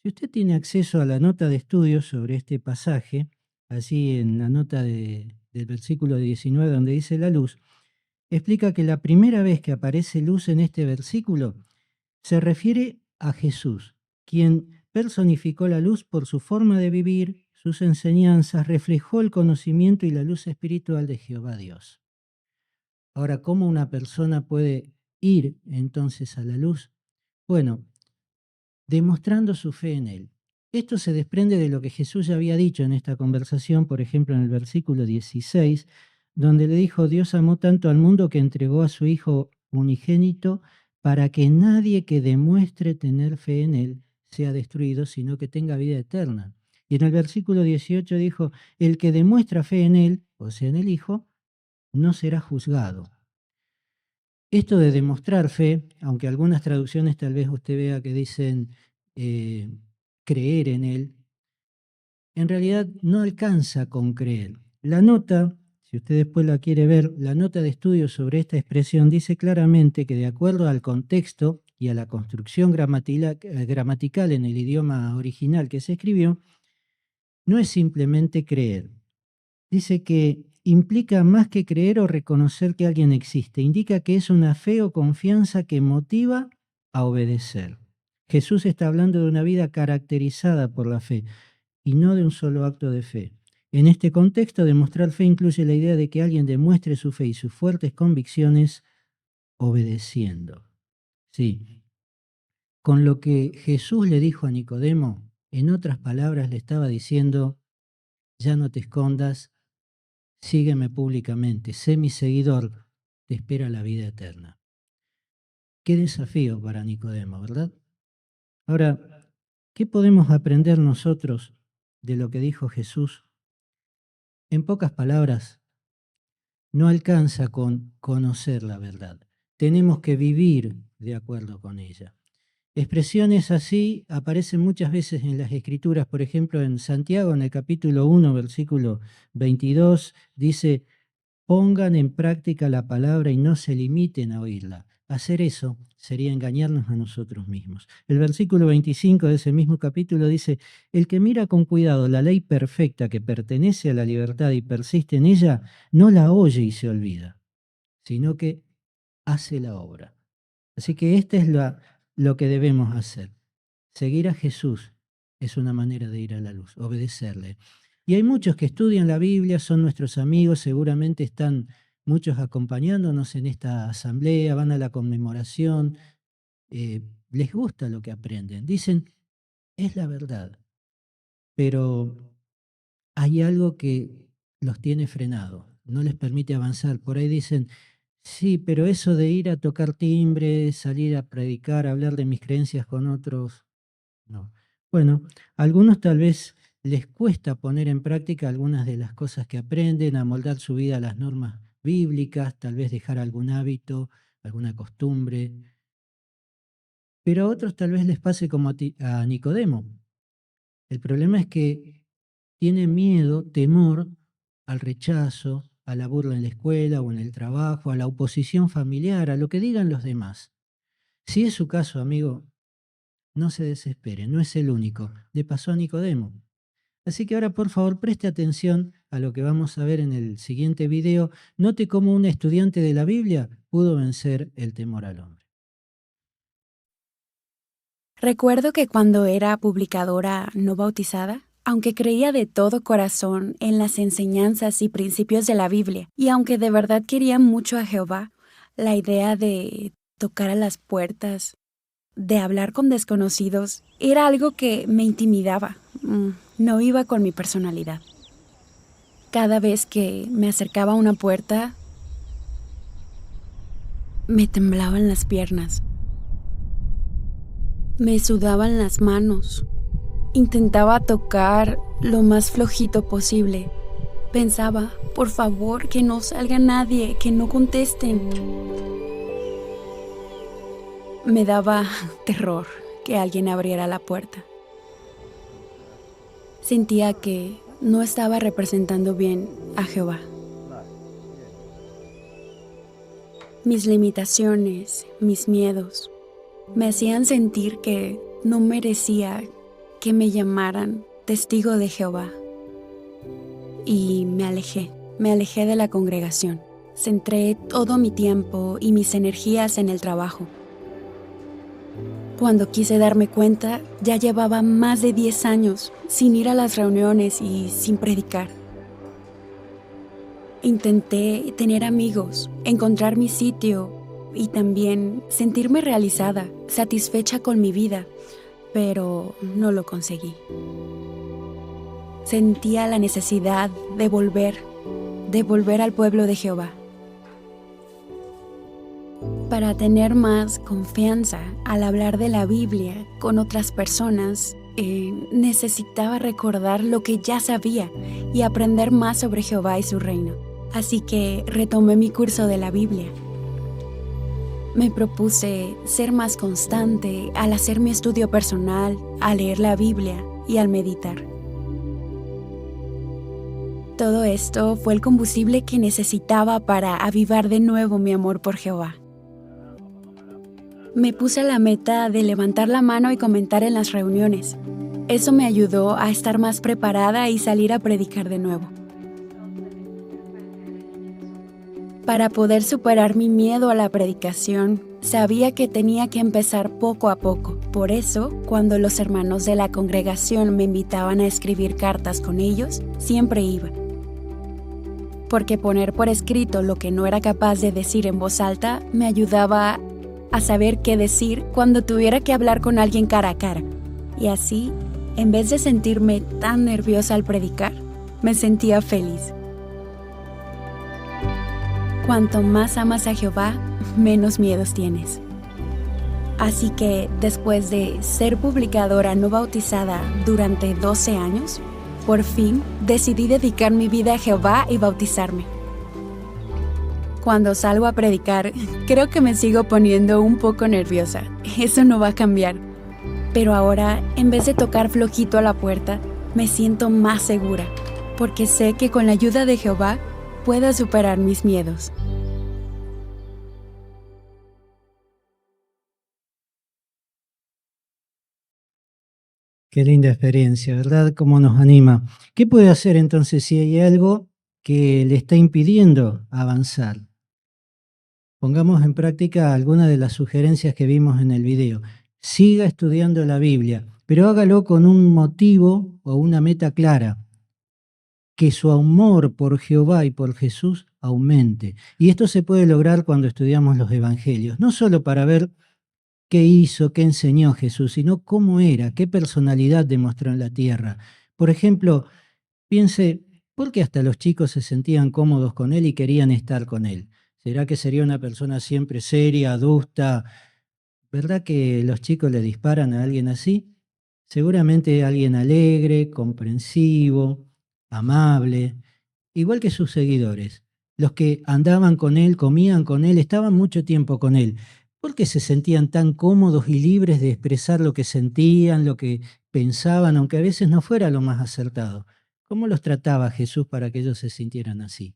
Si usted tiene acceso a la nota de estudio sobre este pasaje, así en la nota del versículo 19 donde dice la luz, explica que la primera vez que aparece luz en este versículo se refiere a Jesús, quien personificó la luz por su forma de vivir, sus enseñanzas, reflejó el conocimiento y la luz espiritual de Jehová Dios. Ahora, ¿cómo una persona puede ir entonces a la luz? Bueno, demostrando su fe en Él. Esto se desprende de lo que Jesús ya había dicho en esta conversación, por ejemplo, en el versículo 16, donde le dijo, Dios amó tanto al mundo que entregó a su Hijo unigénito para que nadie que demuestre tener fe en Él sea destruido, sino que tenga vida eterna. Y en el versículo 18 dijo, el que demuestra fe en Él, o sea, en el Hijo, no será juzgado. Esto de demostrar fe, aunque algunas traducciones tal vez usted vea que dicen creer en Él, en realidad no alcanza con creer. La nota, si usted después la quiere ver, la nota de estudio sobre esta expresión dice claramente que de acuerdo al contexto y a la construcción gramatical en el idioma original que se escribió, no es simplemente creer. Dice que implica más que creer o reconocer que alguien existe. Indica que es una fe o confianza que motiva a obedecer. Jesús está hablando de una vida caracterizada por la fe y no de un solo acto de fe. En este contexto, demostrar fe incluye la idea de que alguien demuestre su fe y sus fuertes convicciones obedeciendo. Sí. Con lo que Jesús le dijo a Nicodemo, en otras palabras le estaba diciendo: ya no te escondas, sígueme públicamente, sé mi seguidor, te espera la vida eterna. Qué desafío para Nicodemo, ¿verdad? Ahora, ¿qué podemos aprender nosotros de lo que dijo Jesús? En pocas palabras, no alcanza con conocer la verdad. Tenemos que vivir de acuerdo con ella. Expresiones así aparecen muchas veces en las Escrituras. Por ejemplo, en Santiago, en el capítulo 1, versículo 22, dice: pongan en práctica la palabra y no se limiten a oírla. Hacer eso sería engañarnos a nosotros mismos. El versículo 25 de ese mismo capítulo dice: el que mira con cuidado la ley perfecta que pertenece a la libertad y persiste en ella, no la oye y se olvida, sino que hace la obra. Así que esta es lo que debemos hacer. Seguir a Jesús es una manera de ir a la luz, obedecerle. Y hay muchos que estudian la Biblia, son nuestros amigos, seguramente están muchos acompañándonos en esta asamblea, van a la conmemoración, les gusta lo que aprenden. Dicen, es la verdad, pero hay algo que los tiene frenados, no les permite avanzar. Por ahí dicen, sí, pero eso de ir a tocar timbre, salir a predicar, hablar de mis creencias con otros, no. Bueno, a algunos tal vez les cuesta poner en práctica algunas de las cosas que aprenden, amoldar su vida a las normas bíblicas, tal vez dejar algún hábito, alguna costumbre. Pero a otros tal vez les pase como a Nicodemo. El problema es que tiene miedo, temor al rechazo, a la burla en la escuela o en el trabajo, a la oposición familiar, a lo que digan los demás. Si es su caso, amigo, no se desespere, no es el único. Le pasó a Nicodemo. Así que ahora, por favor, preste atención a lo que vamos a ver en el siguiente video. Note cómo un estudiante de la Biblia pudo vencer el temor al hombre. Recuerdo que cuando era publicadora no bautizada, aunque creía de todo corazón en las enseñanzas y principios de la Biblia, y aunque de verdad quería mucho a Jehová, la idea de tocar a las puertas, de hablar con desconocidos, era algo que me intimidaba. No iba con mi personalidad. Cada vez que me acercaba a una puerta, me temblaban las piernas. Me sudaban las manos. Intentaba tocar lo más flojito posible. Pensaba, por favor, que no salga nadie, que no contesten. Me daba terror que alguien abriera la puerta. Sentía que no estaba representando bien a Jehová. Mis limitaciones, mis miedos, me hacían sentir que no merecía que me llamaran testigo de Jehová. Y me alejé de la congregación. Centré todo mi tiempo y mis energías en el trabajo. Cuando quise darme cuenta, ya llevaba más de 10 años sin ir a las reuniones y sin predicar. Intenté tener amigos, encontrar mi sitio y también sentirme realizada, satisfecha con mi vida, pero no lo conseguí. Sentía la necesidad de volver al pueblo de Jehová. Para tener más confianza al hablar de la Biblia con otras personas, necesitaba recordar lo que ya sabía y aprender más sobre Jehová y su reino. Así que retomé mi curso de la Biblia. Me propuse ser más constante al hacer mi estudio personal, al leer la Biblia y al meditar. Todo esto fue el combustible que necesitaba para avivar de nuevo mi amor por Jehová. Me puse la meta de levantar la mano y comentar en las reuniones. Eso me ayudó a estar más preparada y salir a predicar de nuevo. Para poder superar mi miedo a la predicación, sabía que tenía que empezar poco a poco. Por eso, cuando los hermanos de la congregación me invitaban a escribir cartas con ellos, siempre iba. Porque poner por escrito lo que no era capaz de decir en voz alta me ayudaba a saber qué decir cuando tuviera que hablar con alguien cara a cara. Y así, en vez de sentirme tan nerviosa al predicar, me sentía feliz. Cuanto más amas a Jehová, menos miedos tienes. Así que, después de ser publicadora no bautizada durante 12 años, por fin decidí dedicar mi vida a Jehová y bautizarme. Cuando salgo a predicar, creo que me sigo poniendo un poco nerviosa. Eso no va a cambiar. Pero ahora, en vez de tocar flojito a la puerta, me siento más segura, porque sé que con la ayuda de Jehová puedo superar mis miedos. Qué linda experiencia, ¿verdad? Cómo nos anima. ¿Qué puede hacer entonces si hay algo que le está impidiendo avanzar? Pongamos en práctica algunas de las sugerencias que vimos en el video. Siga estudiando la Biblia, pero hágalo con un motivo o una meta clara. Que su amor por Jehová y por Jesús aumente. Y esto se puede lograr cuando estudiamos los evangelios, no solo para ver qué hizo, qué enseñó Jesús, sino cómo era, qué personalidad demostró en la tierra. Por ejemplo, piense, ¿por qué hasta los chicos se sentían cómodos con él y querían estar con él? ¿Será que sería una persona siempre seria, adusta? ¿Verdad que los chicos le disparan a alguien así? Seguramente alguien alegre, comprensivo, amable, igual que sus seguidores. Los que andaban con él, comían con él, estaban mucho tiempo con él. ¿Por qué se sentían tan cómodos y libres de expresar lo que sentían, lo que pensaban, aunque a veces no fuera lo más acertado? ¿Cómo los trataba Jesús para que ellos se sintieran así?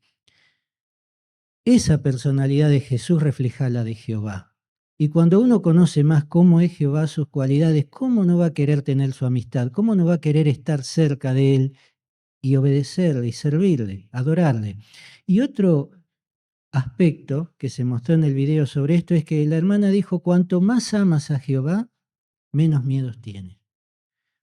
Esa personalidad de Jesús refleja la de Jehová. Y cuando uno conoce más cómo es Jehová, sus cualidades, ¿cómo no va a querer tener su amistad? ¿Cómo no va a querer estar cerca de él y obedecerle y servirle, adorarle? Y otro aspecto que se mostró en el video sobre esto es que la hermana dijo, cuanto más amas a Jehová, menos miedos tienes.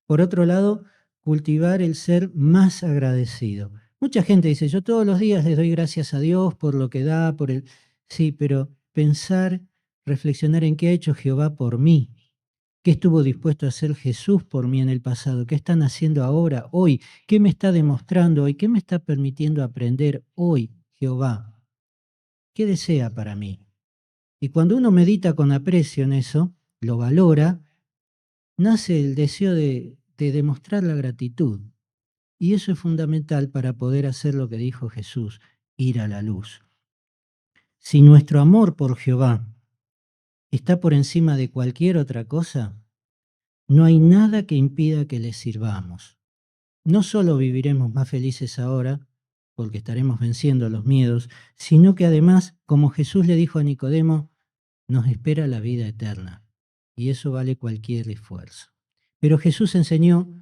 Por otro lado, cultivar el ser más agradecido. Mucha gente dice, yo todos los días les doy gracias a Dios por lo que da, por el... Sí, pero pensar, reflexionar en qué ha hecho Jehová por mí, qué estuvo dispuesto a hacer Jesús por mí en el pasado, qué están haciendo ahora, hoy, qué me está demostrando hoy, qué me está permitiendo aprender hoy Jehová. ¿Qué desea para mí? Y cuando uno medita con aprecio en eso, lo valora, nace el deseo de demostrar la gratitud. Y eso es fundamental para poder hacer lo que dijo Jesús, ir a la luz. Si nuestro amor por Jehová está por encima de cualquier otra cosa, no hay nada que impida que le sirvamos. No solo viviremos más felices ahora, porque estaremos venciendo los miedos, sino que además, como Jesús le dijo a Nicodemo, nos espera la vida eterna. Y eso vale cualquier esfuerzo. Pero Jesús enseñó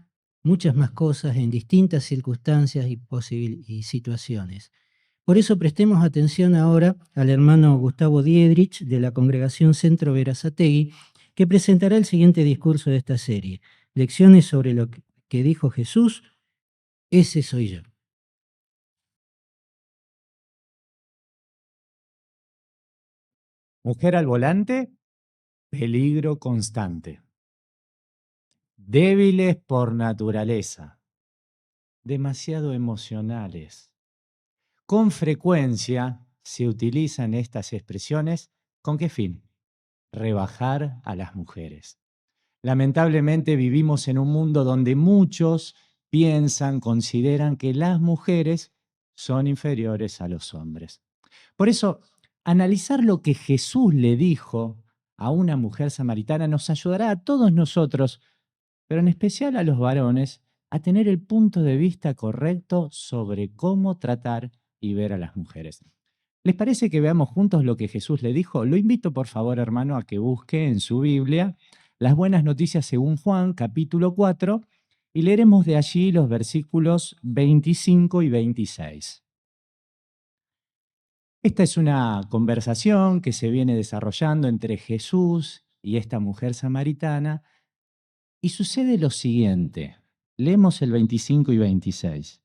muchas más cosas en distintas circunstancias y situaciones. Por eso prestemos atención ahora al hermano Gustavo Diedrich de la Congregación Centro Berazategui, que presentará el siguiente discurso de esta serie. Lecciones sobre lo que dijo Jesús, ese soy yo. Mujer al volante, peligro constante. Débiles por naturaleza, demasiado emocionales. Con frecuencia se utilizan estas expresiones, ¿con qué fin? Rebajar a las mujeres. Lamentablemente vivimos en un mundo donde muchos piensan, consideran que las mujeres son inferiores a los hombres. Por eso, analizar lo que Jesús le dijo a una mujer samaritana nos ayudará a todos nosotros, pero en especial a los varones, a tener el punto de vista correcto sobre cómo tratar y ver a las mujeres. ¿Les parece que veamos juntos lo que Jesús le dijo? Lo invito, por favor, hermano, a que busque en su Biblia las buenas noticias según Juan, capítulo 4, y leeremos de allí los versículos 25 y 26. Esta es una conversación que se viene desarrollando entre Jesús y esta mujer samaritana, y sucede lo siguiente. Leemos el 25 y 26.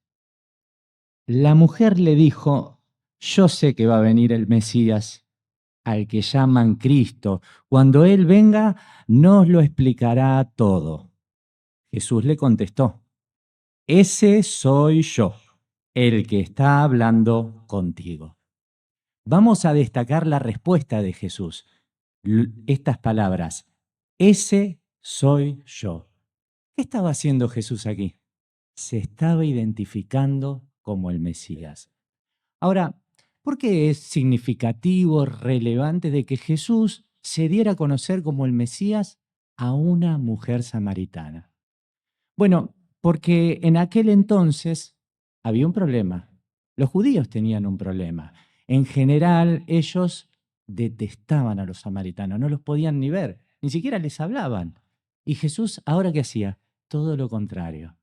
La mujer le dijo: yo sé que va a venir el Mesías, al que llaman Cristo. Cuando Él venga, nos lo explicará todo. Jesús le contestó: ese soy yo, el que está hablando contigo. Vamos a destacar la respuesta de Jesús. Estas palabras: ese soy yo. ¿Qué estaba haciendo Jesús aquí? Se estaba identificando como el Mesías. Ahora, ¿por qué es significativo, relevante de que Jesús se diera a conocer como el Mesías a una mujer samaritana? Bueno, porque en aquel entonces había un problema. Los judíos tenían un problema. En general, ellos detestaban a los samaritanos, no los podían ni ver, ni siquiera les hablaban. Y Jesús, ¿ahora qué hacía? Todo lo contrario.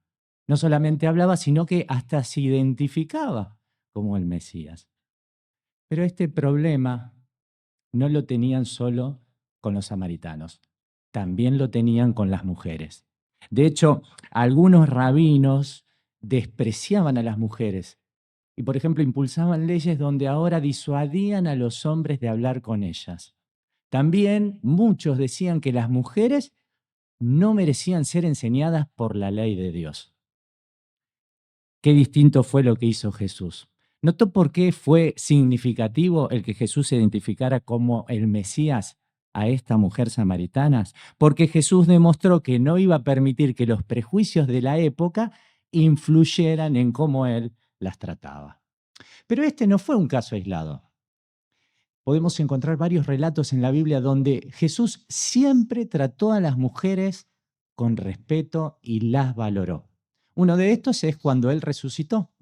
No solamente hablaba, sino que hasta se identificaba como el Mesías. Pero este problema no lo tenían solo con los samaritanos, también lo tenían con las mujeres. De hecho, algunos rabinos despreciaban a las mujeres y, por ejemplo, impulsaban leyes donde ahora disuadían a los hombres de hablar con ellas. También muchos decían que las mujeres no merecían ser enseñadas por la ley de Dios. Qué distinto fue lo que hizo Jesús. ¿Notó por qué fue significativo el que Jesús se identificara como el Mesías a esta mujer samaritana? Porque Jesús demostró que no iba a permitir que los prejuicios de la época influyeran en cómo Él las trataba. Pero este no fue un caso aislado. Podemos encontrar varios relatos en la Biblia donde Jesús siempre trató a las mujeres con respeto y las valoró. Uno de estos es cuando Él resucitó.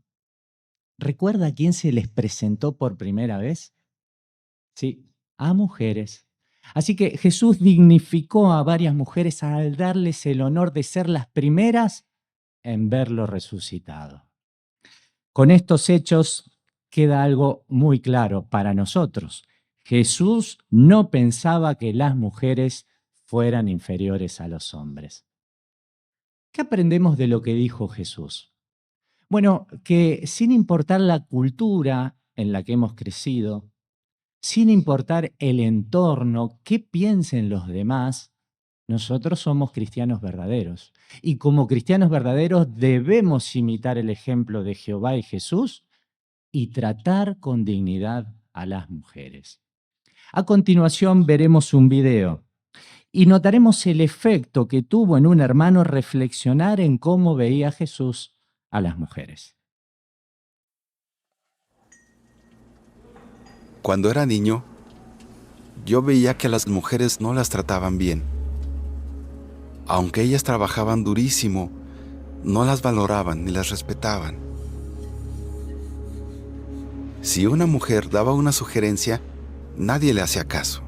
¿Recuerda a quién se les presentó por primera vez? Sí, a mujeres. Así que Jesús dignificó a varias mujeres al darles el honor de ser las primeras en verlo resucitado. Con estos hechos queda algo muy claro para nosotros. Jesús no pensaba que las mujeres fueran inferiores a los hombres. ¿Qué aprendemos de lo que dijo Jesús? Bueno, que sin importar la cultura en la que hemos crecido, sin importar el entorno, qué piensen los demás, nosotros somos cristianos verdaderos. Y como cristianos verdaderos debemos imitar el ejemplo de Jehová y Jesús y tratar con dignidad a las mujeres. A continuación veremos un video y notaremos el efecto que tuvo en un hermano reflexionar en cómo veía Jesús a las mujeres. Cuando era niño, yo veía que las mujeres no las trataban bien. Aunque ellas trabajaban durísimo, no las valoraban ni las respetaban. Si una mujer daba una sugerencia, nadie le hacía caso.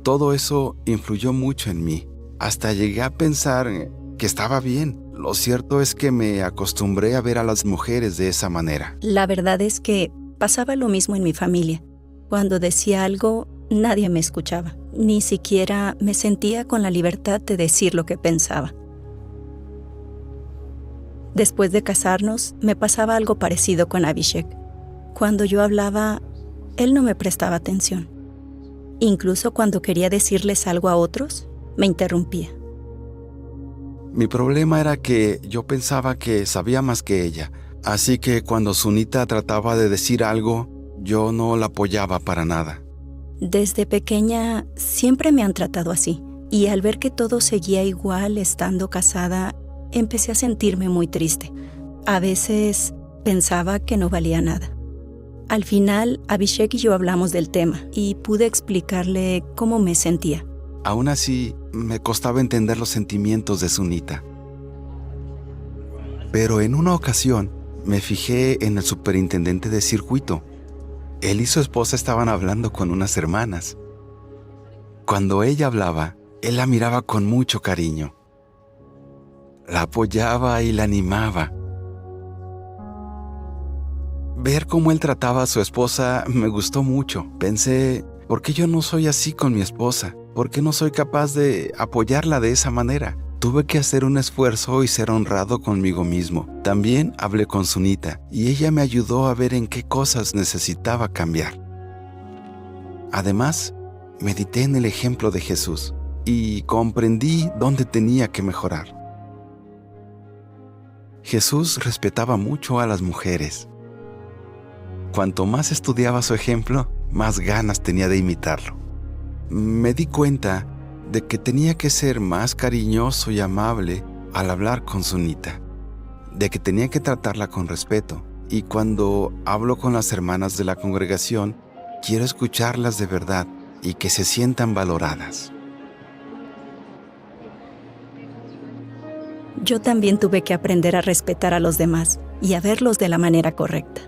Todo eso influyó mucho en mí. Hasta llegué a pensar que estaba bien. Lo cierto es que me acostumbré a ver a las mujeres de esa manera. La verdad es que pasaba lo mismo en mi familia. Cuando decía algo, nadie me escuchaba. Ni siquiera me sentía con la libertad de decir lo que pensaba. Después de casarnos, me pasaba algo parecido con Abhishek. Cuando yo hablaba, él no me prestaba atención. Incluso cuando quería decirles algo a otros, me interrumpía. Mi problema era que yo pensaba que sabía más que ella. Así que cuando Sunita trataba de decir algo, yo no la apoyaba para nada. Desde pequeña siempre me han tratado así. Y al ver que todo seguía igual estando casada, empecé a sentirme muy triste. A veces pensaba que no valía nada. Al final, Abhishek y yo hablamos del tema y pude explicarle cómo me sentía. Aún así, me costaba entender los sentimientos de Sunita. Pero en una ocasión, me fijé en el superintendente de circuito. Él y su esposa estaban hablando con unas hermanas. Cuando ella hablaba, él la miraba con mucho cariño. La apoyaba y la animaba. Ver cómo él trataba a su esposa me gustó mucho. Pensé, ¿por qué yo no soy así con mi esposa? ¿Por qué no soy capaz de apoyarla de esa manera? Tuve que hacer un esfuerzo y ser honrado conmigo mismo. También hablé con Sunita y ella me ayudó a ver en qué cosas necesitaba cambiar. Además, medité en el ejemplo de Jesús y comprendí dónde tenía que mejorar. Jesús respetaba mucho a las mujeres. Cuanto más estudiaba su ejemplo, más ganas tenía de imitarlo. Me di cuenta de que tenía que ser más cariñoso y amable al hablar con Sunita, de que tenía que tratarla con respeto, y cuando hablo con las hermanas de la congregación, quiero escucharlas de verdad y que se sientan valoradas. Yo también tuve que aprender a respetar a los demás y a verlos de la manera correcta.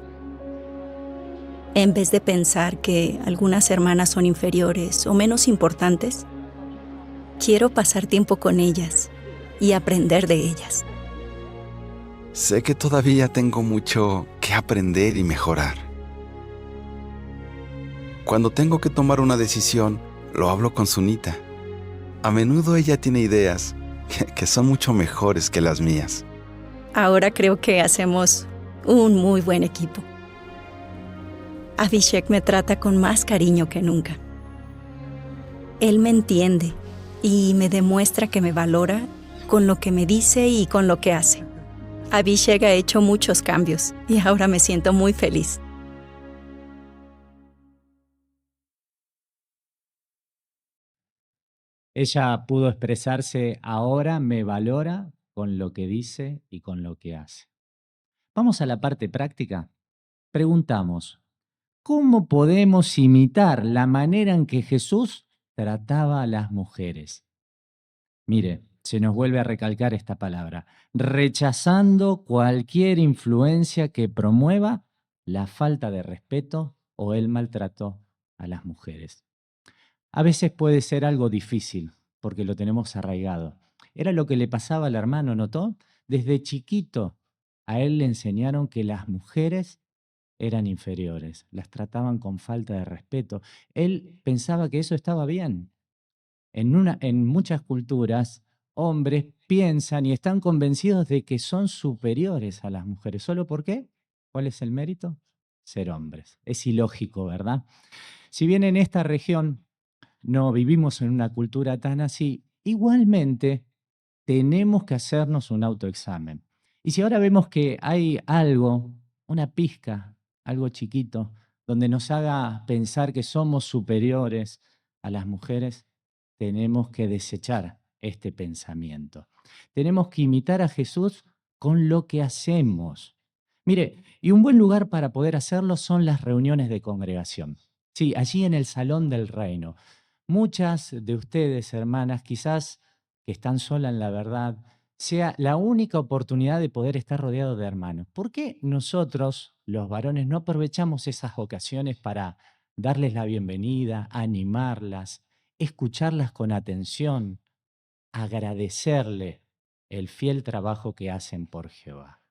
En vez de pensar que algunas hermanas son inferiores o menos importantes, quiero pasar tiempo con ellas y aprender de ellas. Sé que todavía tengo mucho que aprender y mejorar. Cuando tengo que tomar una decisión, lo hablo con Sunita. A menudo ella tiene ideas que son mucho mejores que las mías. Ahora creo que hacemos un muy buen equipo. Abhishek me trata con más cariño que nunca. Él me entiende y me demuestra que me valora con lo que me dice y con lo que hace. Abhishek ha hecho muchos cambios y ahora me siento muy feliz. Ella pudo expresarse, ahora me valora con lo que dice y con lo que hace. Vamos a la parte práctica. Preguntamos, ¿cómo podemos imitar la manera en que Jesús trataba a las mujeres? Mire, se nos vuelve a recalcar esta palabra, rechazando cualquier influencia que promueva la falta de respeto o el maltrato a las mujeres. A veces puede ser algo difícil porque lo tenemos arraigado. Era lo que le pasaba al hermano, ¿notó? Desde chiquito a él le enseñaron que las mujeres eran inferiores, las trataban con falta de respeto. Él pensaba que eso estaba bien. En muchas culturas, hombres piensan y están convencidos de que son superiores a las mujeres. ¿Solo por qué? ¿Cuál es el mérito? Ser hombres. Es ilógico, ¿verdad? Si bien en esta región no vivimos en una cultura tan así, igualmente tenemos que hacernos un autoexamen. Y si ahora vemos que hay algo, una pizca, algo chiquito, donde nos haga pensar que somos superiores a las mujeres, tenemos que desechar este pensamiento. Tenemos que imitar a Jesús con lo que hacemos. Mire, y un buen lugar para poder hacerlo son las reuniones de congregación. Sí, allí en el Salón del Reino. Muchas de ustedes, hermanas, quizás que están solas en la verdad, sea la única oportunidad de poder estar rodeado de hermanos. ¿Por qué nosotros, los varones, no aprovechamos esas ocasiones para darles la bienvenida, animarlas, escucharlas con atención, agradecerle el fiel trabajo que hacen por Jehová?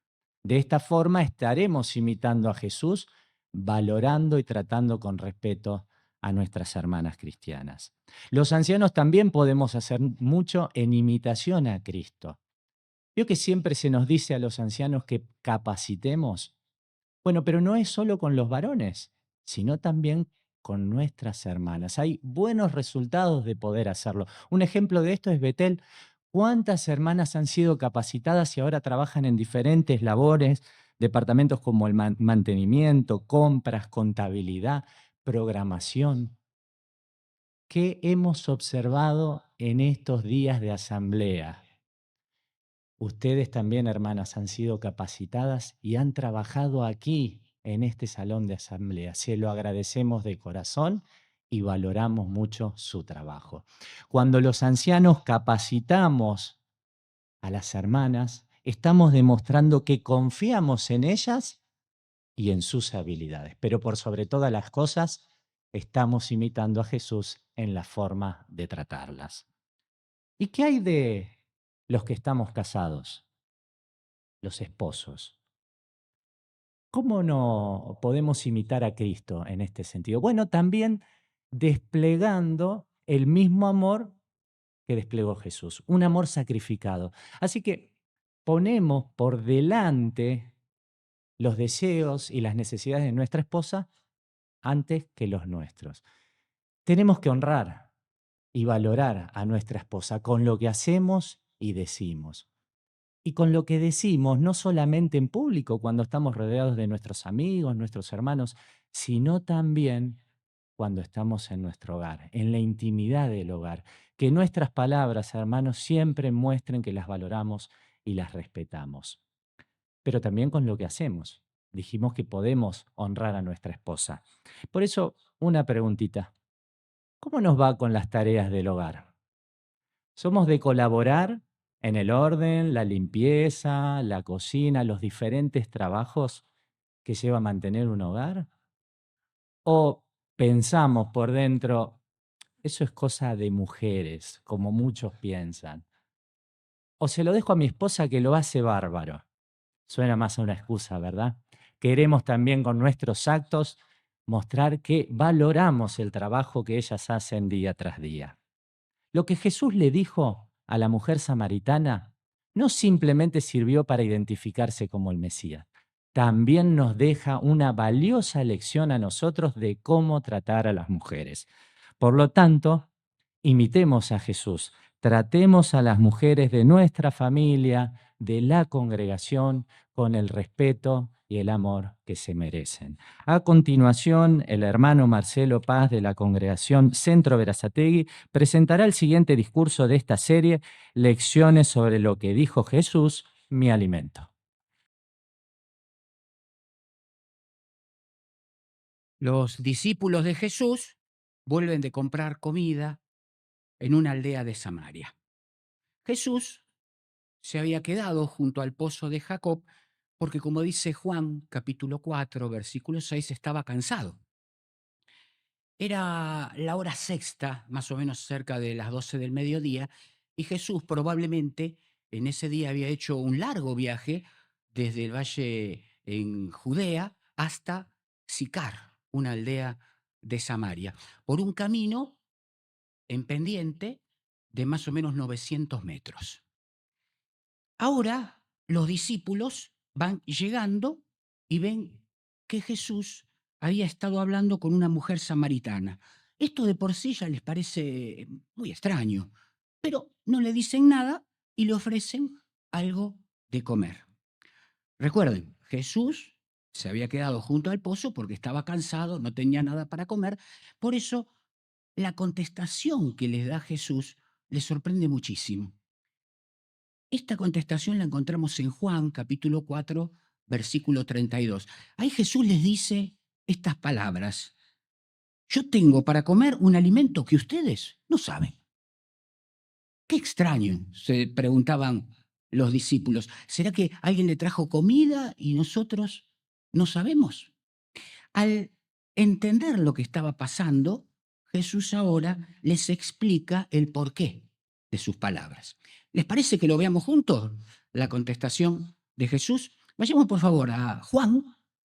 De esta forma estaremos imitando a Jesús, valorando y tratando con respeto a nuestras hermanas cristianas. Los ancianos también podemos hacer mucho en imitación a Cristo. ¿Vio que siempre se nos dice a los ancianos que capacitemos? Bueno, pero no es solo con los varones, sino también con nuestras hermanas. Hay buenos resultados de poder hacerlo. Un ejemplo de esto es Betel. ¿Cuántas hermanas han sido capacitadas y ahora trabajan en diferentes labores, departamentos como el mantenimiento, compras, contabilidad, programación? ¿Qué hemos observado en estos días de asamblea? Ustedes también, hermanas, han sido capacitadas y han trabajado aquí, en este salón de asamblea. Se lo agradecemos de corazón y valoramos mucho su trabajo. Cuando los ancianos capacitamos a las hermanas, estamos demostrando que confiamos en ellas y en sus habilidades. Pero por sobre todas las cosas, estamos imitando a Jesús en la forma de tratarlas. ¿Y qué hay de los que estamos casados? Los esposos. ¿Cómo no podemos imitar a Cristo en este sentido? Bueno, también desplegando el mismo amor que desplegó Jesús, un amor sacrificado. Así que ponemos por delante los deseos y las necesidades de nuestra esposa antes que los nuestros. Tenemos que honrar y valorar a nuestra esposa con lo que hacemos y decimos. Y con lo que decimos, no solamente en público, cuando estamos rodeados de nuestros amigos, nuestros hermanos, sino también cuando estamos en nuestro hogar, en la intimidad del hogar. Que nuestras palabras, hermanos, siempre muestren que las valoramos y las respetamos. Pero también con lo que hacemos. Dijimos que podemos honrar a nuestra esposa. Por eso, una preguntita. ¿Cómo nos va con las tareas del hogar? ¿Somos de colaborar en el orden, la limpieza, la cocina, los diferentes trabajos que lleva a mantener un hogar? ¿O pensamos por dentro, eso es cosa de mujeres, como muchos piensan? ¿O se lo dejo a mi esposa que lo hace bárbaro? Suena más a una excusa, ¿verdad? Queremos también con nuestros actos mostrar que valoramos el trabajo que ellas hacen día tras día. Lo que Jesús le dijo a la mujer samaritana no simplemente sirvió para identificarse como el Mesías, también nos deja una valiosa lección a nosotros de cómo tratar a las mujeres. Por lo tanto, imitemos a Jesús, tratemos a las mujeres de nuestra familia, de la congregación, con el respeto y el amor que se merecen. A continuación, el hermano Marcelo Paz de la congregación Centro Berazategui presentará el siguiente discurso de esta serie, Lecciones sobre lo que dijo Jesús, mi alimento. Los discípulos de Jesús vuelven de comprar comida en una aldea de Samaria. Jesús se había quedado junto al pozo de Jacob porque, como dice Juan capítulo 4, versículo 6, estaba cansado. Era la hora sexta, más o menos cerca de las 12 del mediodía, y Jesús probablemente en ese día había hecho un largo viaje desde el valle en Judea hasta Sicar, una aldea de Samaria, por un camino en pendiente de más o menos 900 metros. Ahora los discípulos van llegando y ven que Jesús había estado hablando con una mujer samaritana. Esto de por sí ya les parece muy extraño, pero no le dicen nada y le ofrecen algo de comer. Recuerden, Jesús se había quedado junto al pozo porque estaba cansado, no tenía nada para comer. Por eso, la contestación que les da Jesús les sorprende muchísimo. Esta contestación la encontramos en Juan, capítulo 4, versículo 32. Ahí Jesús les dice estas palabras: yo tengo para comer un alimento que ustedes no saben. Qué extraño, se preguntaban los discípulos. ¿Será que alguien le trajo comida y nosotros no sabemos? Al entender lo que estaba pasando, Jesús ahora les explica el porqué de sus palabras. ¿Les parece que lo veamos juntos? La contestación de Jesús. Vayamos por favor a Juan,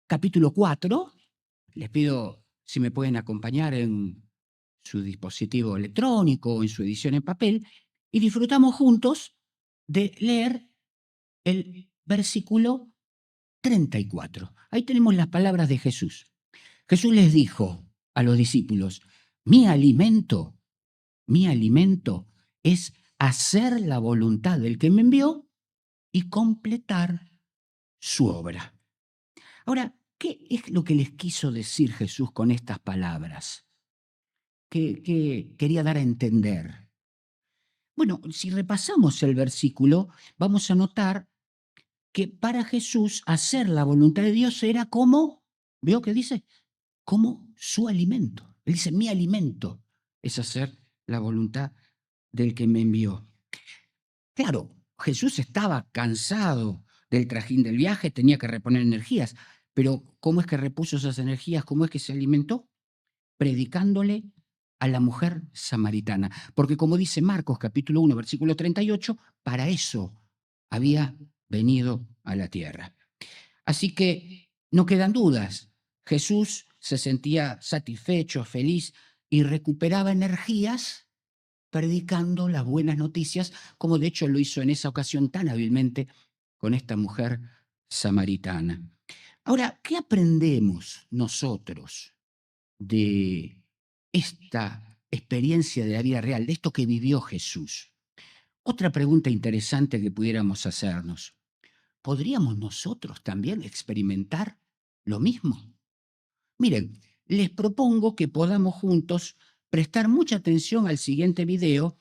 capítulo 4. Les pido si me pueden acompañar en su dispositivo electrónico o en su edición en papel y disfrutamos juntos de leer el versículo 34. Ahí tenemos las palabras de Jesús. Jesús les dijo a los discípulos: mi alimento es hacer la voluntad del que me envió y completar su obra. Ahora, ¿qué es lo que les quiso decir Jesús con estas palabras? ¿Qué quería dar a entender? Bueno, si repasamos el versículo, vamos a notar que para Jesús hacer la voluntad de Dios era como, ¿veo qué dice? Como su alimento. Él dice, mi alimento es hacer la voluntad del que me envió. Claro, Jesús estaba cansado del trajín del viaje, tenía que reponer energías, pero ¿cómo es que repuso esas energías? ¿Cómo es que se alimentó? Predicándole a la mujer samaritana. Porque como dice Marcos capítulo 1, versículo 38, para eso había venido a la tierra. Así que No quedan dudas. Jesús se sentía satisfecho, feliz y recuperaba energías predicando las buenas noticias, como de hecho lo hizo en esa ocasión tan hábilmente con esta mujer samaritana. Ahora, ¿qué aprendemos nosotros de esta experiencia de la vida real, de esto que vivió Jesús? Otra pregunta interesante que pudiéramos hacernos: ¿podríamos nosotros también experimentar lo mismo? Miren, les propongo que podamos juntos prestar mucha atención al siguiente video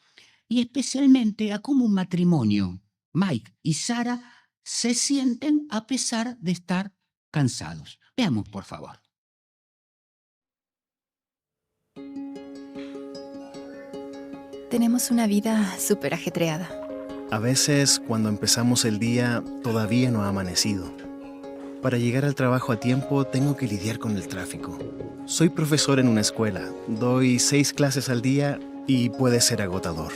y especialmente a cómo un matrimonio, Mike y Sara, se sienten a pesar de estar cansados. Veamos, por favor. Tenemos una vida súper ajetreada. A veces, cuando empezamos el día, todavía no ha amanecido. Para llegar al trabajo a tiempo, tengo que lidiar con el tráfico. Soy profesor en una escuela, doy 6 clases al día y puede ser agotador.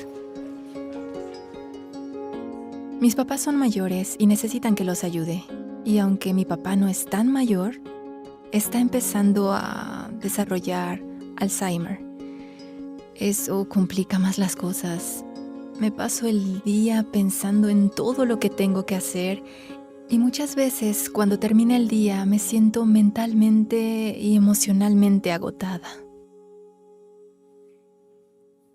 Mis papás son mayores y necesitan que los ayude. Y aunque mi papá no es tan mayor, está empezando a desarrollar Alzheimer. Eso complica más las cosas. Me paso el día pensando en todo lo que tengo que hacer y muchas veces cuando termina el día me siento mentalmente y emocionalmente agotada.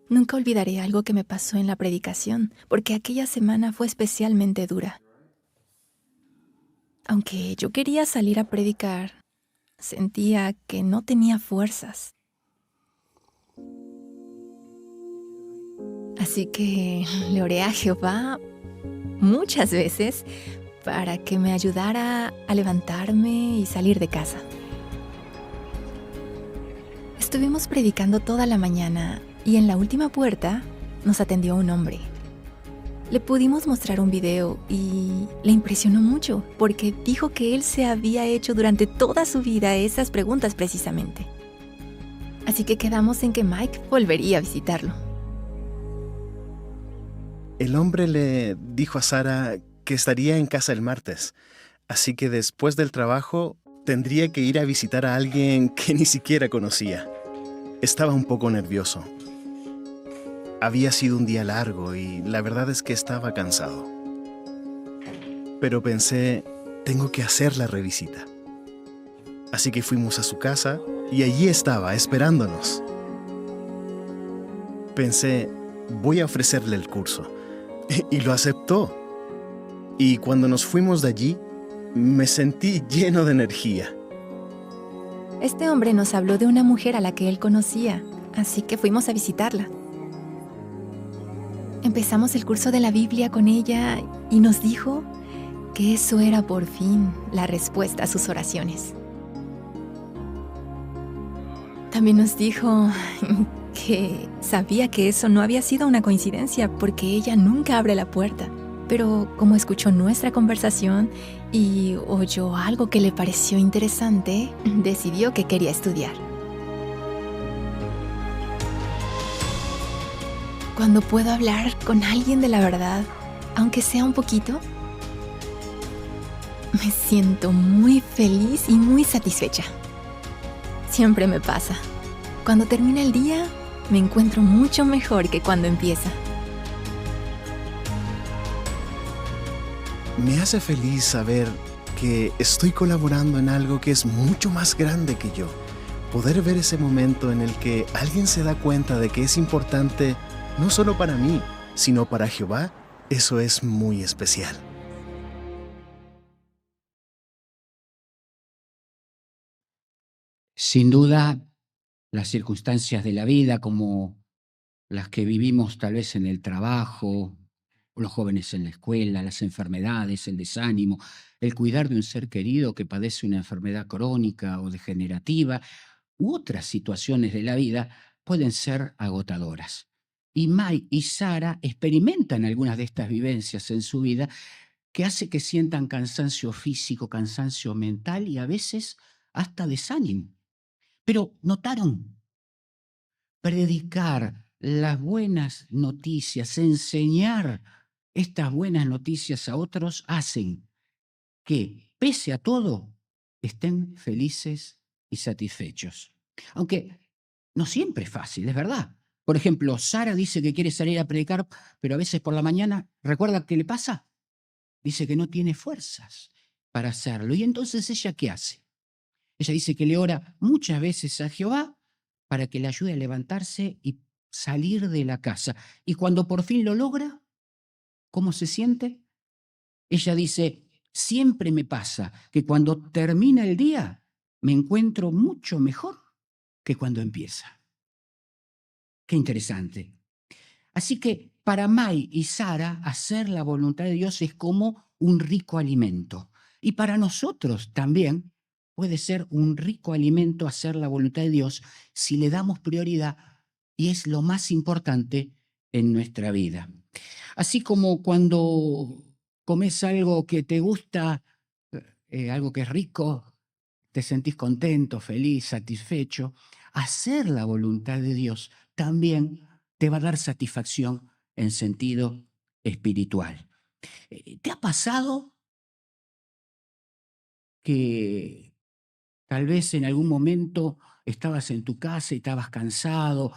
Nunca olvidaré algo que me pasó en la predicación, porque aquella semana fue especialmente dura. Aunque yo quería salir a predicar, sentía que no tenía fuerzas. Así que le oré a Jehová muchas veces para que me ayudara a levantarme y salir de casa. Estuvimos predicando toda la mañana y en la última puerta nos atendió un hombre. Le pudimos mostrar un video y le impresionó mucho porque dijo que él se había hecho durante toda su vida esas preguntas precisamente. Así que quedamos en que Mike volvería a visitarlo. El hombre le dijo a Sara que estaría en casa el martes, así que después del trabajo tendría que ir a visitar a alguien que ni siquiera conocía. Estaba un poco nervioso. Había sido un día largo y la verdad es que estaba cansado. Pero pensé, tengo que hacer la revisita. Así que fuimos a su casa y allí estaba, esperándonos. Pensé, voy a ofrecerle el curso. Y lo aceptó. Y cuando nos fuimos de allí, me sentí lleno de energía. Este hombre nos habló de una mujer a la que él conocía, así que fuimos a visitarla. Empezamos el curso de la Biblia con ella y nos dijo que eso era por fin la respuesta a sus oraciones. También nos dijo que sabía que eso no había sido una coincidencia porque ella nunca abre la puerta. Pero como escuchó nuestra conversación y oyó algo que le pareció interesante, decidió que quería estudiar. Cuando puedo hablar con alguien de la verdad, aunque sea un poquito, me siento muy feliz y muy satisfecha. Siempre me pasa. Cuando termina el día, me encuentro mucho mejor que cuando empieza. Me hace feliz saber que estoy colaborando en algo que es mucho más grande que yo. Poder ver ese momento en el que alguien se da cuenta de que es importante no solo para mí, sino para Jehová, eso es muy especial. Sin duda, las circunstancias de la vida, como las que vivimos tal vez en el trabajo, los jóvenes en la escuela, las enfermedades, el desánimo, el cuidar de un ser querido que padece una enfermedad crónica o degenerativa, u otras situaciones de la vida, pueden ser agotadoras. Y Mike y Sara experimentan algunas de estas vivencias en su vida que hace que sientan cansancio físico, cansancio mental y a veces hasta desánimo. Pero ¿notaron? Predicar las buenas noticias, enseñar estas buenas noticias a otros hacen que, pese a todo, estén felices y satisfechos. Aunque no siempre es fácil, es verdad. Por ejemplo, Sara dice que quiere salir a predicar, pero a veces por la mañana, ¿recuerda qué le pasa? Dice que no tiene fuerzas para hacerlo. Y entonces ella, ¿qué hace? Ella dice que le ora muchas veces a Jehová para que le ayude a levantarse y salir de la casa. Y cuando por fin lo logra, ¿cómo se siente? Ella dice, siempre me pasa que cuando termina el día me encuentro mucho mejor que cuando empieza. Qué interesante. Así que para Mai y Sara, hacer la voluntad de Dios es como un rico alimento. Y para nosotros también puede ser un rico alimento hacer la voluntad de Dios si le damos prioridad y es lo más importante en nuestra vida. Así como cuando comes algo que te gusta, algo que es rico, te sentís contento, feliz, satisfecho, hacer la voluntad de Dios también te va a dar satisfacción en sentido espiritual. ¿Te ha pasado que tal vez en algún momento estabas en tu casa y estabas cansado,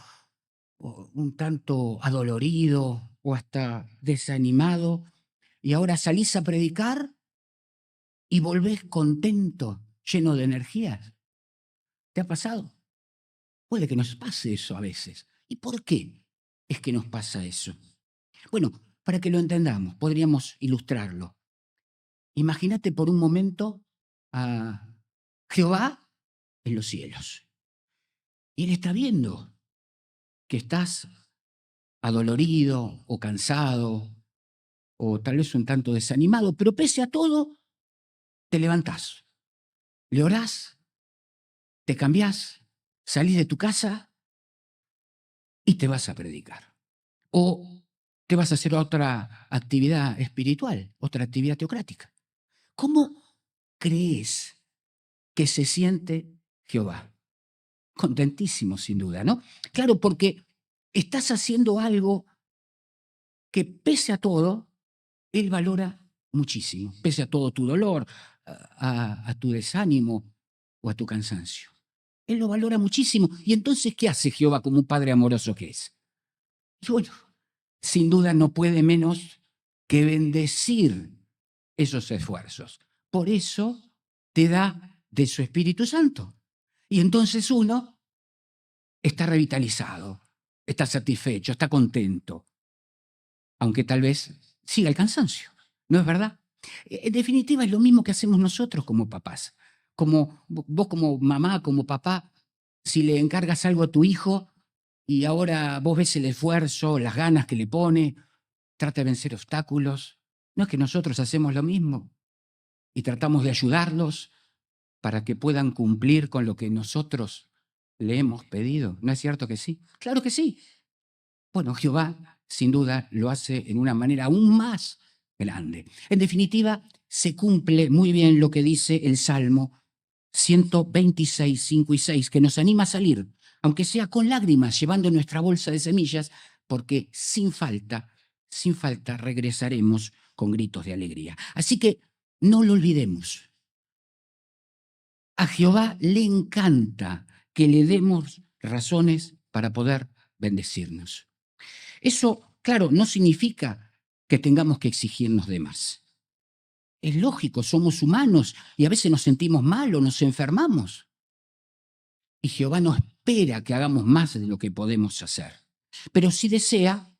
o un tanto adolorido o hasta desanimado, y ahora salís a predicar y volvés contento, lleno de energías? ¿Te ha pasado? Puede que nos pase eso a veces. ¿Y por qué es que nos pasa eso? Bueno, para que lo entendamos, podríamos ilustrarlo. Imagínate por un momento a Jehová en los cielos. Y Él está viendo que estás adolorido o cansado o tal vez un tanto desanimado, pero pese a todo, te levantás, le orás, te cambiás, salís de tu casa y te vas a predicar. O te vas a hacer otra actividad espiritual, otra actividad teocrática. ¿Cómo crees que se siente Jehová? Contentísimo, sin duda, ¿no? Claro, porque estás haciendo algo que pese a todo, Él valora muchísimo, pese a todo tu dolor, a tu desánimo o a tu cansancio. Él lo valora muchísimo. Y entonces, ¿qué hace Jehová como un padre amoroso que es? Y bueno, sin duda no puede menos que bendecir esos esfuerzos. Por eso te da de su Espíritu Santo. Y entonces uno está revitalizado, está satisfecho, está contento, aunque tal vez siga el cansancio, ¿no es verdad? En definitiva, es lo mismo que hacemos nosotros como papás. Como vos como mamá, como papá, si le encargas algo a tu hijo y ahora vos ves el esfuerzo, las ganas que le pone, trata de vencer obstáculos, ¿no es que nosotros hacemos lo mismo? Y tratamos de ayudarlos para que puedan cumplir con lo que nosotros le hemos pedido. ¿No es cierto que sí? Claro que sí. Bueno, Jehová, sin duda, lo hace en una manera aún más grande. En definitiva, se cumple muy bien lo que dice el Salmo 126, 5 y 6, que nos anima a salir, aunque sea con lágrimas, llevando nuestra bolsa de semillas, porque sin falta regresaremos con gritos de alegría. Así que no lo olvidemos. A Jehová le encanta que le demos razones para poder bendecirnos. Eso, claro, no significa que tengamos que exigirnos de más. Es lógico, somos humanos y a veces nos sentimos mal o nos enfermamos. Y Jehová no espera que hagamos más de lo que podemos hacer. Pero sí desea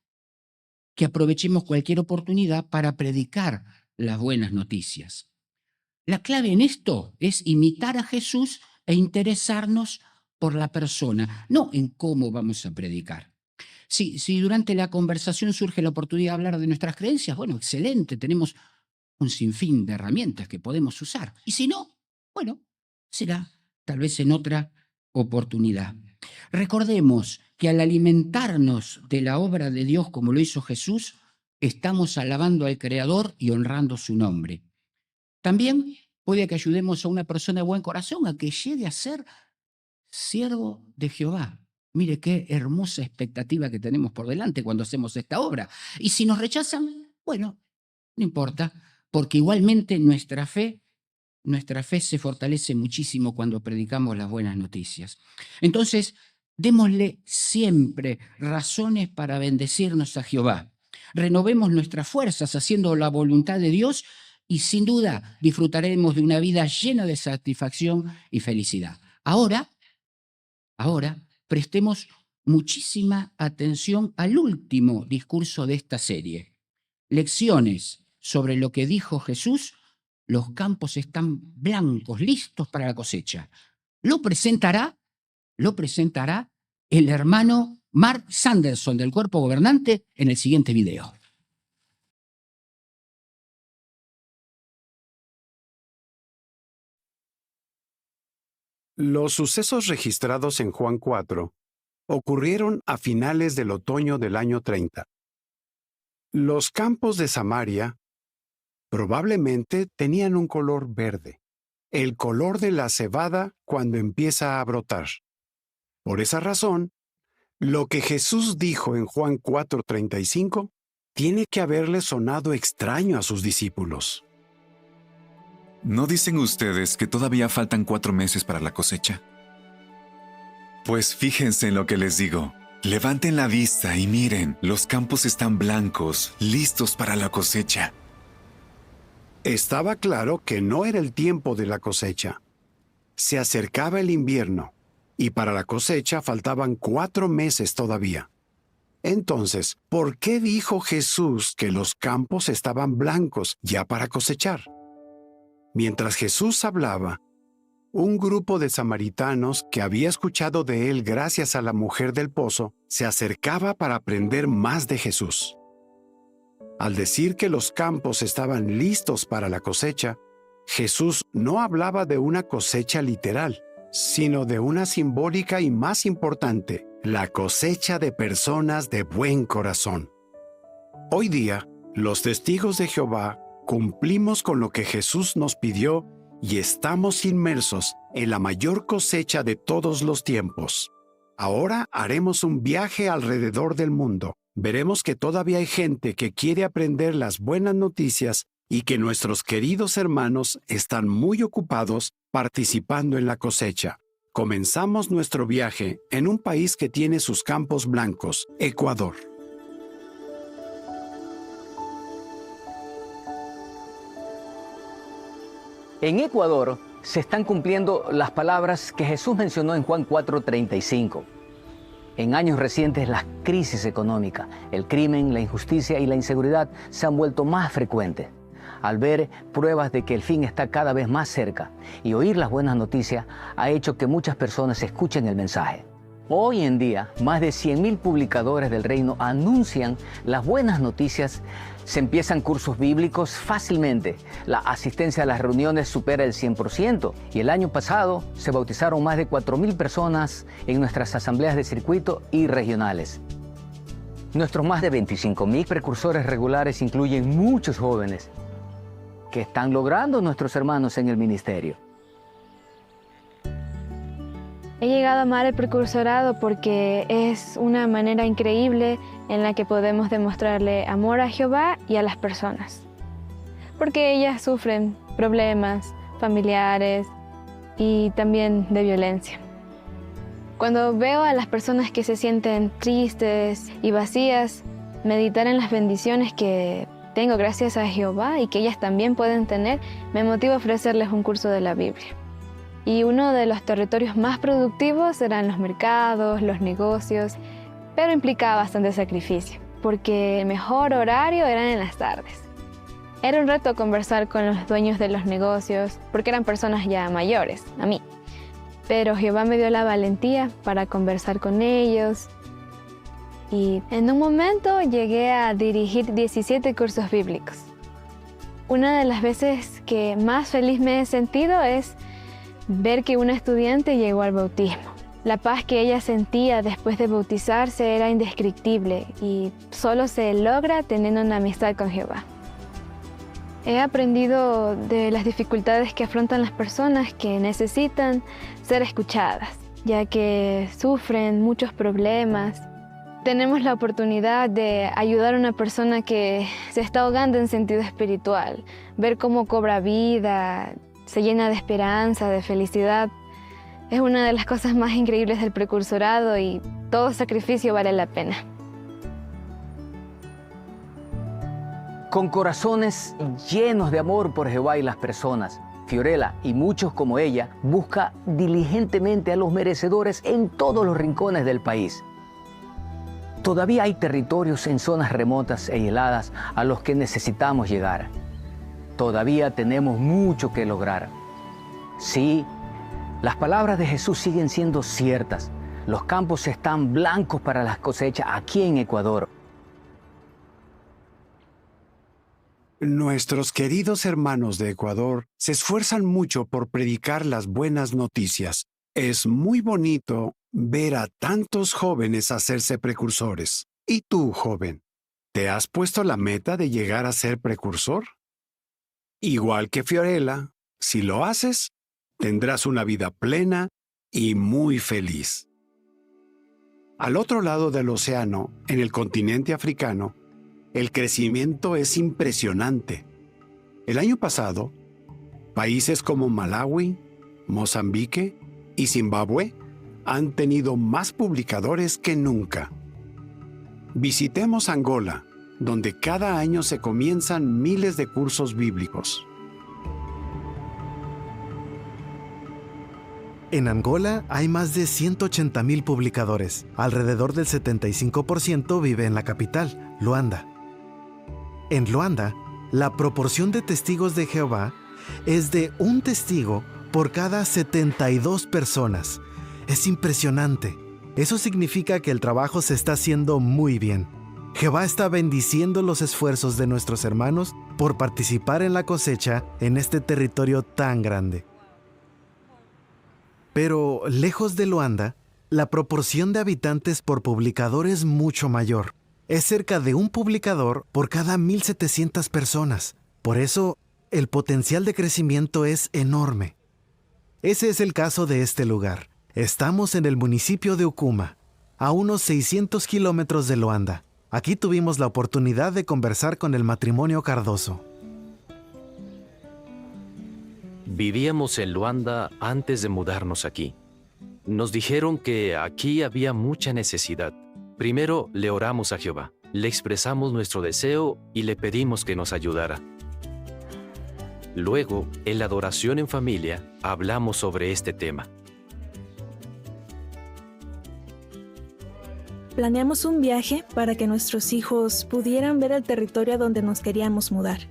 que aprovechemos cualquier oportunidad para predicar las buenas noticias. La clave en esto es imitar a Jesús e interesarnos por la persona, no en cómo vamos a predicar. Si durante la conversación surge la oportunidad de hablar de nuestras creencias, bueno, excelente, tenemos un sinfín de herramientas que podemos usar. Y si no, bueno, será tal vez en otra oportunidad. Recordemos que al alimentarnos de la obra de Dios como lo hizo Jesús, estamos alabando al Creador y honrando su nombre. También puede que ayudemos a una persona de buen corazón a que llegue a ser siervo de Jehová. Mire qué hermosa expectativa que tenemos por delante cuando hacemos esta obra. Y si nos rechazan, bueno, no importa, porque igualmente nuestra fe nuestra fe se fortalece muchísimo cuando predicamos las buenas noticias. Entonces, démosle siempre razones para bendecirnos a Jehová. Renovemos nuestras fuerzas haciendo la voluntad de Dios y sin duda disfrutaremos de una vida llena de satisfacción y felicidad. Ahora, prestemos muchísima atención al último discurso de esta serie. Lecciones sobre lo que dijo Jesús: los campos están blancos, listos para la cosecha. Lo presentará el hermano Mark Sanderson del Cuerpo Gobernante en el siguiente video. Los sucesos registrados en Juan 4 ocurrieron a finales del otoño del año 30. Los campos de Samaria probablemente tenían un color verde, el color de la cebada cuando empieza a brotar. Por esa razón, lo que Jesús dijo en Juan 4:35 tiene que haberle sonado extraño a sus discípulos. ¿No dicen ustedes que todavía faltan 4 meses para la cosecha? Pues fíjense en lo que les digo. Levanten la vista y miren, los campos están blancos, listos para la cosecha. Estaba claro que no era el tiempo de la cosecha. Se acercaba el invierno, y para la cosecha faltaban 4 meses todavía. Entonces, ¿por qué dijo Jesús que los campos estaban blancos ya para cosechar? Mientras Jesús hablaba, un grupo de samaritanos que había escuchado de él gracias a la mujer del pozo se acercaba para aprender más de Jesús. Al decir que los campos estaban listos para la cosecha, Jesús no hablaba de una cosecha literal, sino de una simbólica y más importante, la cosecha de personas de buen corazón. Hoy día, los testigos de Jehová cumplimos con lo que Jesús nos pidió y estamos inmersos en la mayor cosecha de todos los tiempos. Ahora haremos un viaje alrededor del mundo. Veremos que todavía hay gente que quiere aprender las buenas noticias y que nuestros queridos hermanos están muy ocupados participando en la cosecha. Comenzamos nuestro viaje en un país que tiene sus campos blancos, Ecuador. En Ecuador se están cumpliendo las palabras que Jesús mencionó en Juan 4:35. En años recientes, las crisis económicas, el crimen, la injusticia y la inseguridad se han vuelto más frecuentes. Al ver pruebas de que el fin está cada vez más cerca y oír las buenas noticias ha hecho que muchas personas escuchen el mensaje. Hoy en día, más de 100.000 publicadores del reino anuncian las buenas noticias. Se empiezan cursos bíblicos fácilmente. La asistencia a las reuniones supera el 100%. Y el año pasado se bautizaron más de 4.000 personas en nuestras asambleas de circuito y regionales. Nuestros más de 25.000 precursores regulares incluyen muchos jóvenes que están logrando nuestros hermanos en el ministerio. He llegado a amar el precursorado porque es una manera increíble en la que podemos demostrarle amor a Jehová y a las personas. Porque ellas sufren problemas familiares y también de violencia. Cuando veo a las personas que se sienten tristes y vacías, meditar en las bendiciones que tengo gracias a Jehová y que ellas también pueden tener, me motiva a ofrecerles un curso de la Biblia. Y uno de los territorios más productivos eran los mercados, los negocios, pero implicaba bastante sacrificio, porque el mejor horario era en las tardes. Era un reto conversar con los dueños de los negocios, porque eran personas ya mayores, a mí. Pero Jehová me dio la valentía para conversar con ellos. Y en un momento llegué a dirigir 17 cursos bíblicos. Una de las veces que más feliz me he sentido es ver que una estudiante llegó al bautismo. La paz que ella sentía después de bautizarse era indescriptible y solo se logra teniendo una amistad con Jehová. He aprendido de las dificultades que afrontan las personas que necesitan ser escuchadas, ya que sufren muchos problemas. Tenemos la oportunidad de ayudar a una persona que se está ahogando en sentido espiritual, ver cómo cobra vida, se llena de esperanza, de felicidad. Es una de las cosas más increíbles del precursorado y todo sacrificio vale la pena. Con corazones llenos de amor por Jehová y las personas, Fiorella y muchos como ella busca diligentemente a los merecedores en todos los rincones del país. Todavía hay territorios en zonas remotas e heladas a los que necesitamos llegar. Todavía tenemos mucho que lograr. Sí, las palabras de Jesús siguen siendo ciertas. Los campos están blancos para las cosechas aquí en Ecuador. Nuestros queridos hermanos de Ecuador se esfuerzan mucho por predicar las buenas noticias. Es muy bonito ver a tantos jóvenes hacerse precursores. ¿Y tú, joven? ¿Te has puesto la meta de llegar a ser precursor? Igual que Fiorella, si lo haces, tendrás una vida plena y muy feliz. Al otro lado del océano, en el continente africano, el crecimiento es impresionante. El año pasado, países como Malawi, Mozambique y Zimbabue han tenido más publicadores que nunca. Visitemos Angola, donde cada año se comienzan miles de cursos bíblicos. En Angola hay más de 180,000 publicadores. Alrededor del 75% vive en la capital, Luanda. En Luanda, la proporción de testigos de Jehová es de un testigo por cada 72 personas. Es impresionante. Eso significa que el trabajo se está haciendo muy bien. Jehová está bendiciendo los esfuerzos de nuestros hermanos por participar en la cosecha en este territorio tan grande. Pero lejos de Luanda, la proporción de habitantes por publicador es mucho mayor. Es cerca de un publicador por cada 1,700 personas. Por eso, el potencial de crecimiento es enorme. Ese es el caso de este lugar. Estamos en el municipio de Ukuma, a unos 600 kilómetros de Luanda. Aquí tuvimos la oportunidad de conversar con el matrimonio Cardoso. Vivíamos en Luanda antes de mudarnos aquí. Nos dijeron que aquí había mucha necesidad. Primero le oramos a Jehová, le expresamos nuestro deseo y le pedimos que nos ayudara. Luego, en la adoración en familia, hablamos sobre este tema. Planeamos un viaje para que nuestros hijos pudieran ver el territorio a donde nos queríamos mudar.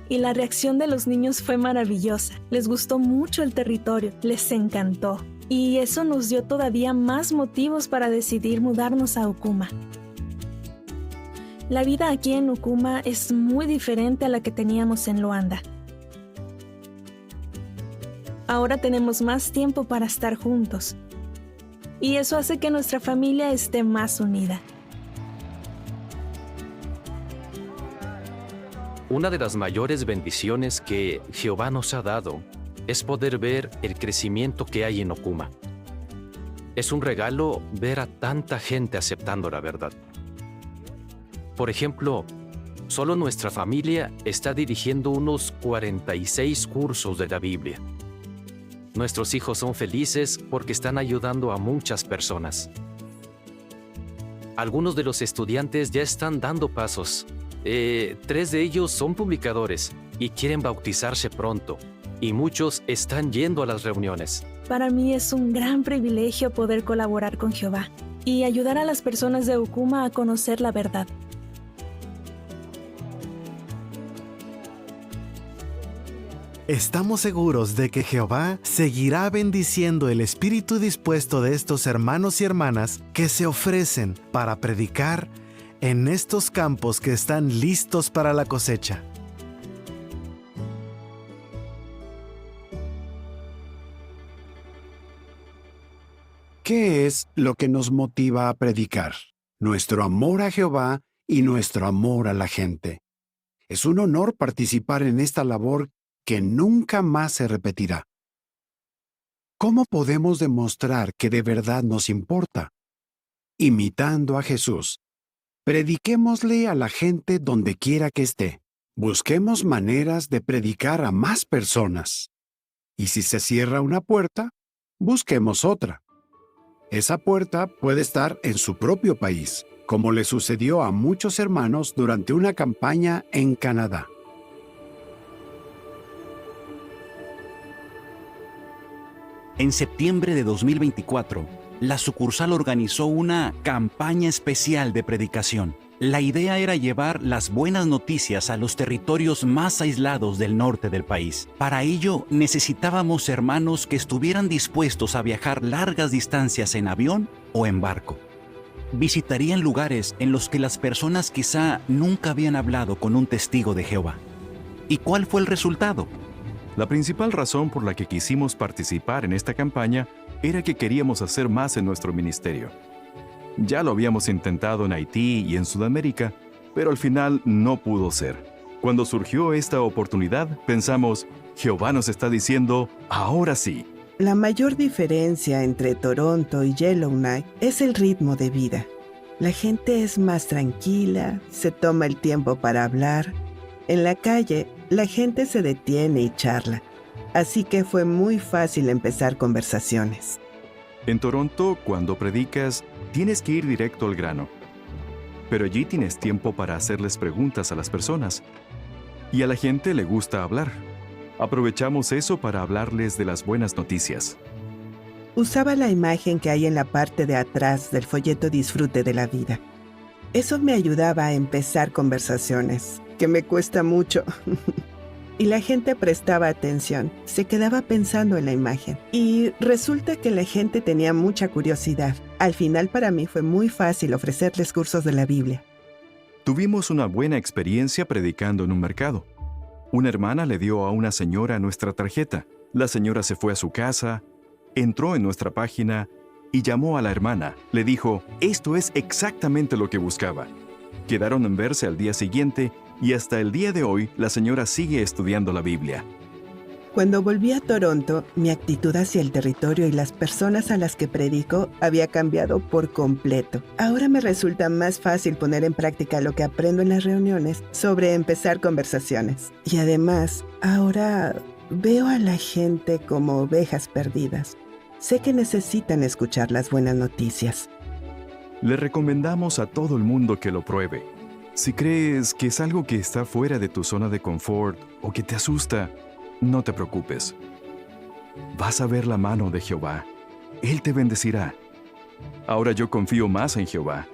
Y la reacción de los niños fue maravillosa. Les gustó mucho el territorio, les encantó. Y eso nos dio todavía más motivos para decidir mudarnos a Ukuma. La vida aquí en Ukuma es muy diferente a la que teníamos en Luanda. Ahora tenemos más tiempo para estar juntos. Y eso hace que nuestra familia esté más unida. Una de las mayores bendiciones que Jehová nos ha dado es poder ver el crecimiento que hay en Ukuma. Es un regalo ver a tanta gente aceptando la verdad. Por ejemplo, solo nuestra familia está dirigiendo unos 46 cursos de la Biblia. Nuestros hijos son felices porque están ayudando a muchas personas. Algunos de los estudiantes ya están dando pasos. 3 de ellos son publicadores y quieren bautizarse pronto. Y muchos están yendo a las reuniones. Para mí es un gran privilegio poder colaborar con Jehová y ayudar a las personas de Ukuma a conocer la verdad. Estamos seguros de que Jehová seguirá bendiciendo el espíritu dispuesto de estos hermanos y hermanas que se ofrecen para predicar en estos campos que están listos para la cosecha. ¿Qué es lo que nos motiva a predicar? Nuestro amor a Jehová y nuestro amor a la gente. Es un honor participar en esta labor que nunca más se repetirá. ¿Cómo podemos demostrar que de verdad nos importa? Imitando a Jesús. Prediquémosle a la gente donde quiera que esté. Busquemos maneras de predicar a más personas. Y si se cierra una puerta, busquemos otra. Esa puerta puede estar en su propio país, como le sucedió a muchos hermanos durante una campaña en Canadá. En septiembre de 2024, la sucursal organizó una campaña especial de predicación. La idea era llevar las buenas noticias a los territorios más aislados del norte del país. Para ello, necesitábamos hermanos que estuvieran dispuestos a viajar largas distancias en avión o en barco. Visitarían lugares en los que las personas quizá nunca habían hablado con un testigo de Jehová. ¿Y cuál fue el resultado? La principal razón por la que quisimos participar en esta campaña era que queríamos hacer más en nuestro ministerio. Ya lo habíamos intentado en Haití y en Sudamérica, pero al final no pudo ser. Cuando surgió esta oportunidad, pensamos, Jehová nos está diciendo, ahora sí. La mayor diferencia entre Toronto y Yellowknife es el ritmo de vida. La gente es más tranquila, se toma el tiempo para hablar. En la calle, la gente se detiene y charla. Así que fue muy fácil empezar conversaciones. En Toronto, cuando predicas, tienes que ir directo al grano. Pero allí tienes tiempo para hacerles preguntas a las personas. Y a la gente le gusta hablar. Aprovechamos eso para hablarles de las buenas noticias. Usaba la imagen que hay en la parte de atrás del folleto Disfrute de la Vida. Eso me ayudaba a empezar conversaciones, que me cuesta mucho. Y la gente prestaba atención, se quedaba pensando en la imagen. Y resulta que la gente tenía mucha curiosidad. Al final para mí fue muy fácil ofrecerles cursos de la Biblia. Tuvimos una buena experiencia predicando en un mercado. Una hermana le dio a una señora nuestra tarjeta. La señora se fue a su casa, entró en nuestra página y llamó a la hermana. Le dijo, esto es exactamente lo que buscaba. Quedaron en verse al día siguiente y hasta el día de hoy la señora sigue estudiando la Biblia. Cuando volví a Toronto, mi actitud hacia el territorio y las personas a las que predico había cambiado por completo. Ahora me resulta más fácil poner en práctica lo que aprendo en las reuniones sobre empezar conversaciones. Y además, ahora veo a la gente como ovejas perdidas. Sé que necesitan escuchar las buenas noticias. Le recomendamos a todo el mundo que lo pruebe. Si crees que es algo que está fuera de tu zona de confort o que te asusta, no te preocupes. Vas a ver la mano de Jehová. Él te bendecirá. Ahora yo confío más en Jehová.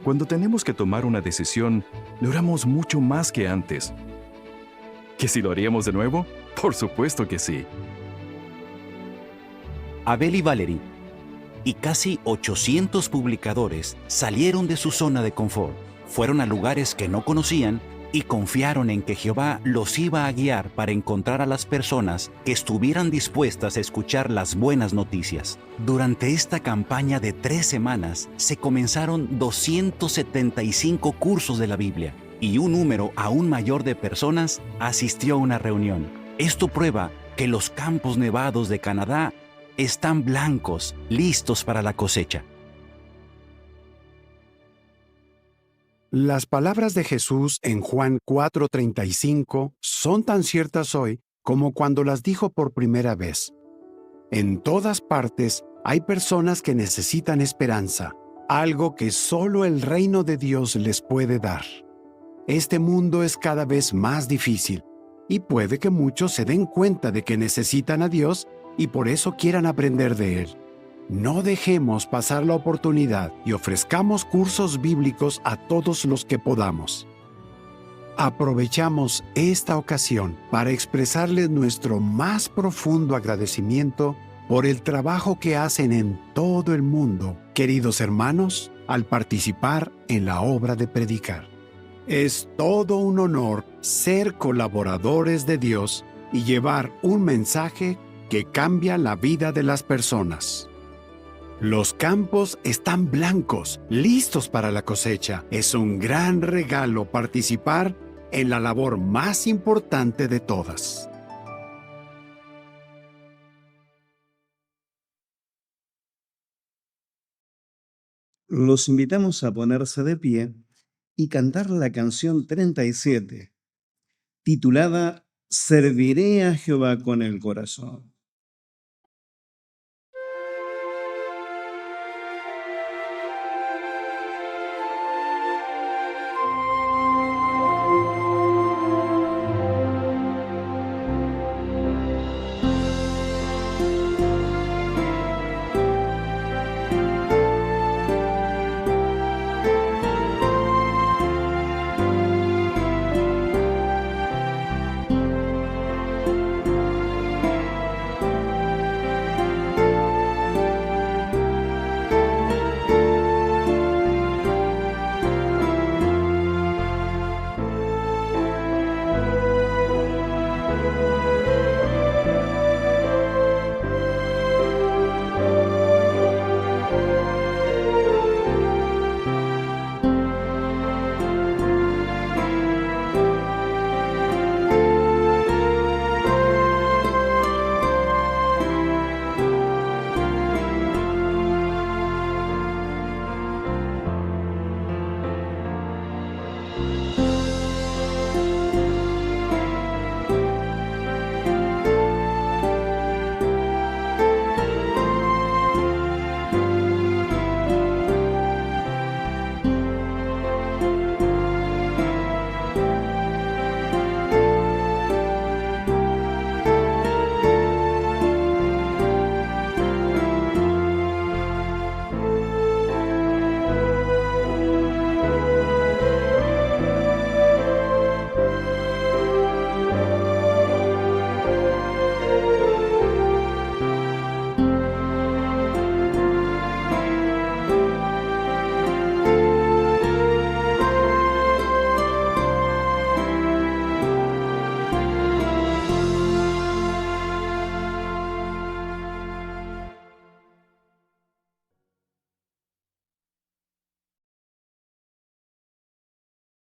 Cuando tenemos que tomar una decisión, le oramos mucho más que antes. ¿Que si lo haríamos de nuevo? Por supuesto que sí. Abel y Valerie y casi 800 publicadores salieron de su zona de confort. Fueron a lugares que no conocían y confiaron en que Jehová los iba a guiar para encontrar a las personas que estuvieran dispuestas a escuchar las buenas noticias. Durante esta campaña de 3 semanas se comenzaron 275 cursos de la Biblia y un número aún mayor de personas asistió a una reunión. Esto prueba que los campos nevados de Canadá están blancos, listos para la cosecha. Las palabras de Jesús en Juan 4:35 son tan ciertas hoy como cuando las dijo por primera vez. En todas partes hay personas que necesitan esperanza, algo que solo el reino de Dios les puede dar. Este mundo es cada vez más difícil y puede que muchos se den cuenta de que necesitan a Dios y por eso quieran aprender de Él. No dejemos pasar la oportunidad y ofrezcamos cursos bíblicos a todos los que podamos. Aprovechamos esta ocasión para expresarles nuestro más profundo agradecimiento por el trabajo que hacen en todo el mundo, queridos hermanos, al participar en la obra de predicar. Es todo un honor ser colaboradores de Dios y llevar un mensaje que cambia la vida de las personas. Los campos están blancos, listos para la cosecha. Es un gran regalo participar en la labor más importante de todas. Los invitamos a ponerse de pie y cantar la canción 37 titulada Serviré a Jehová con el corazón.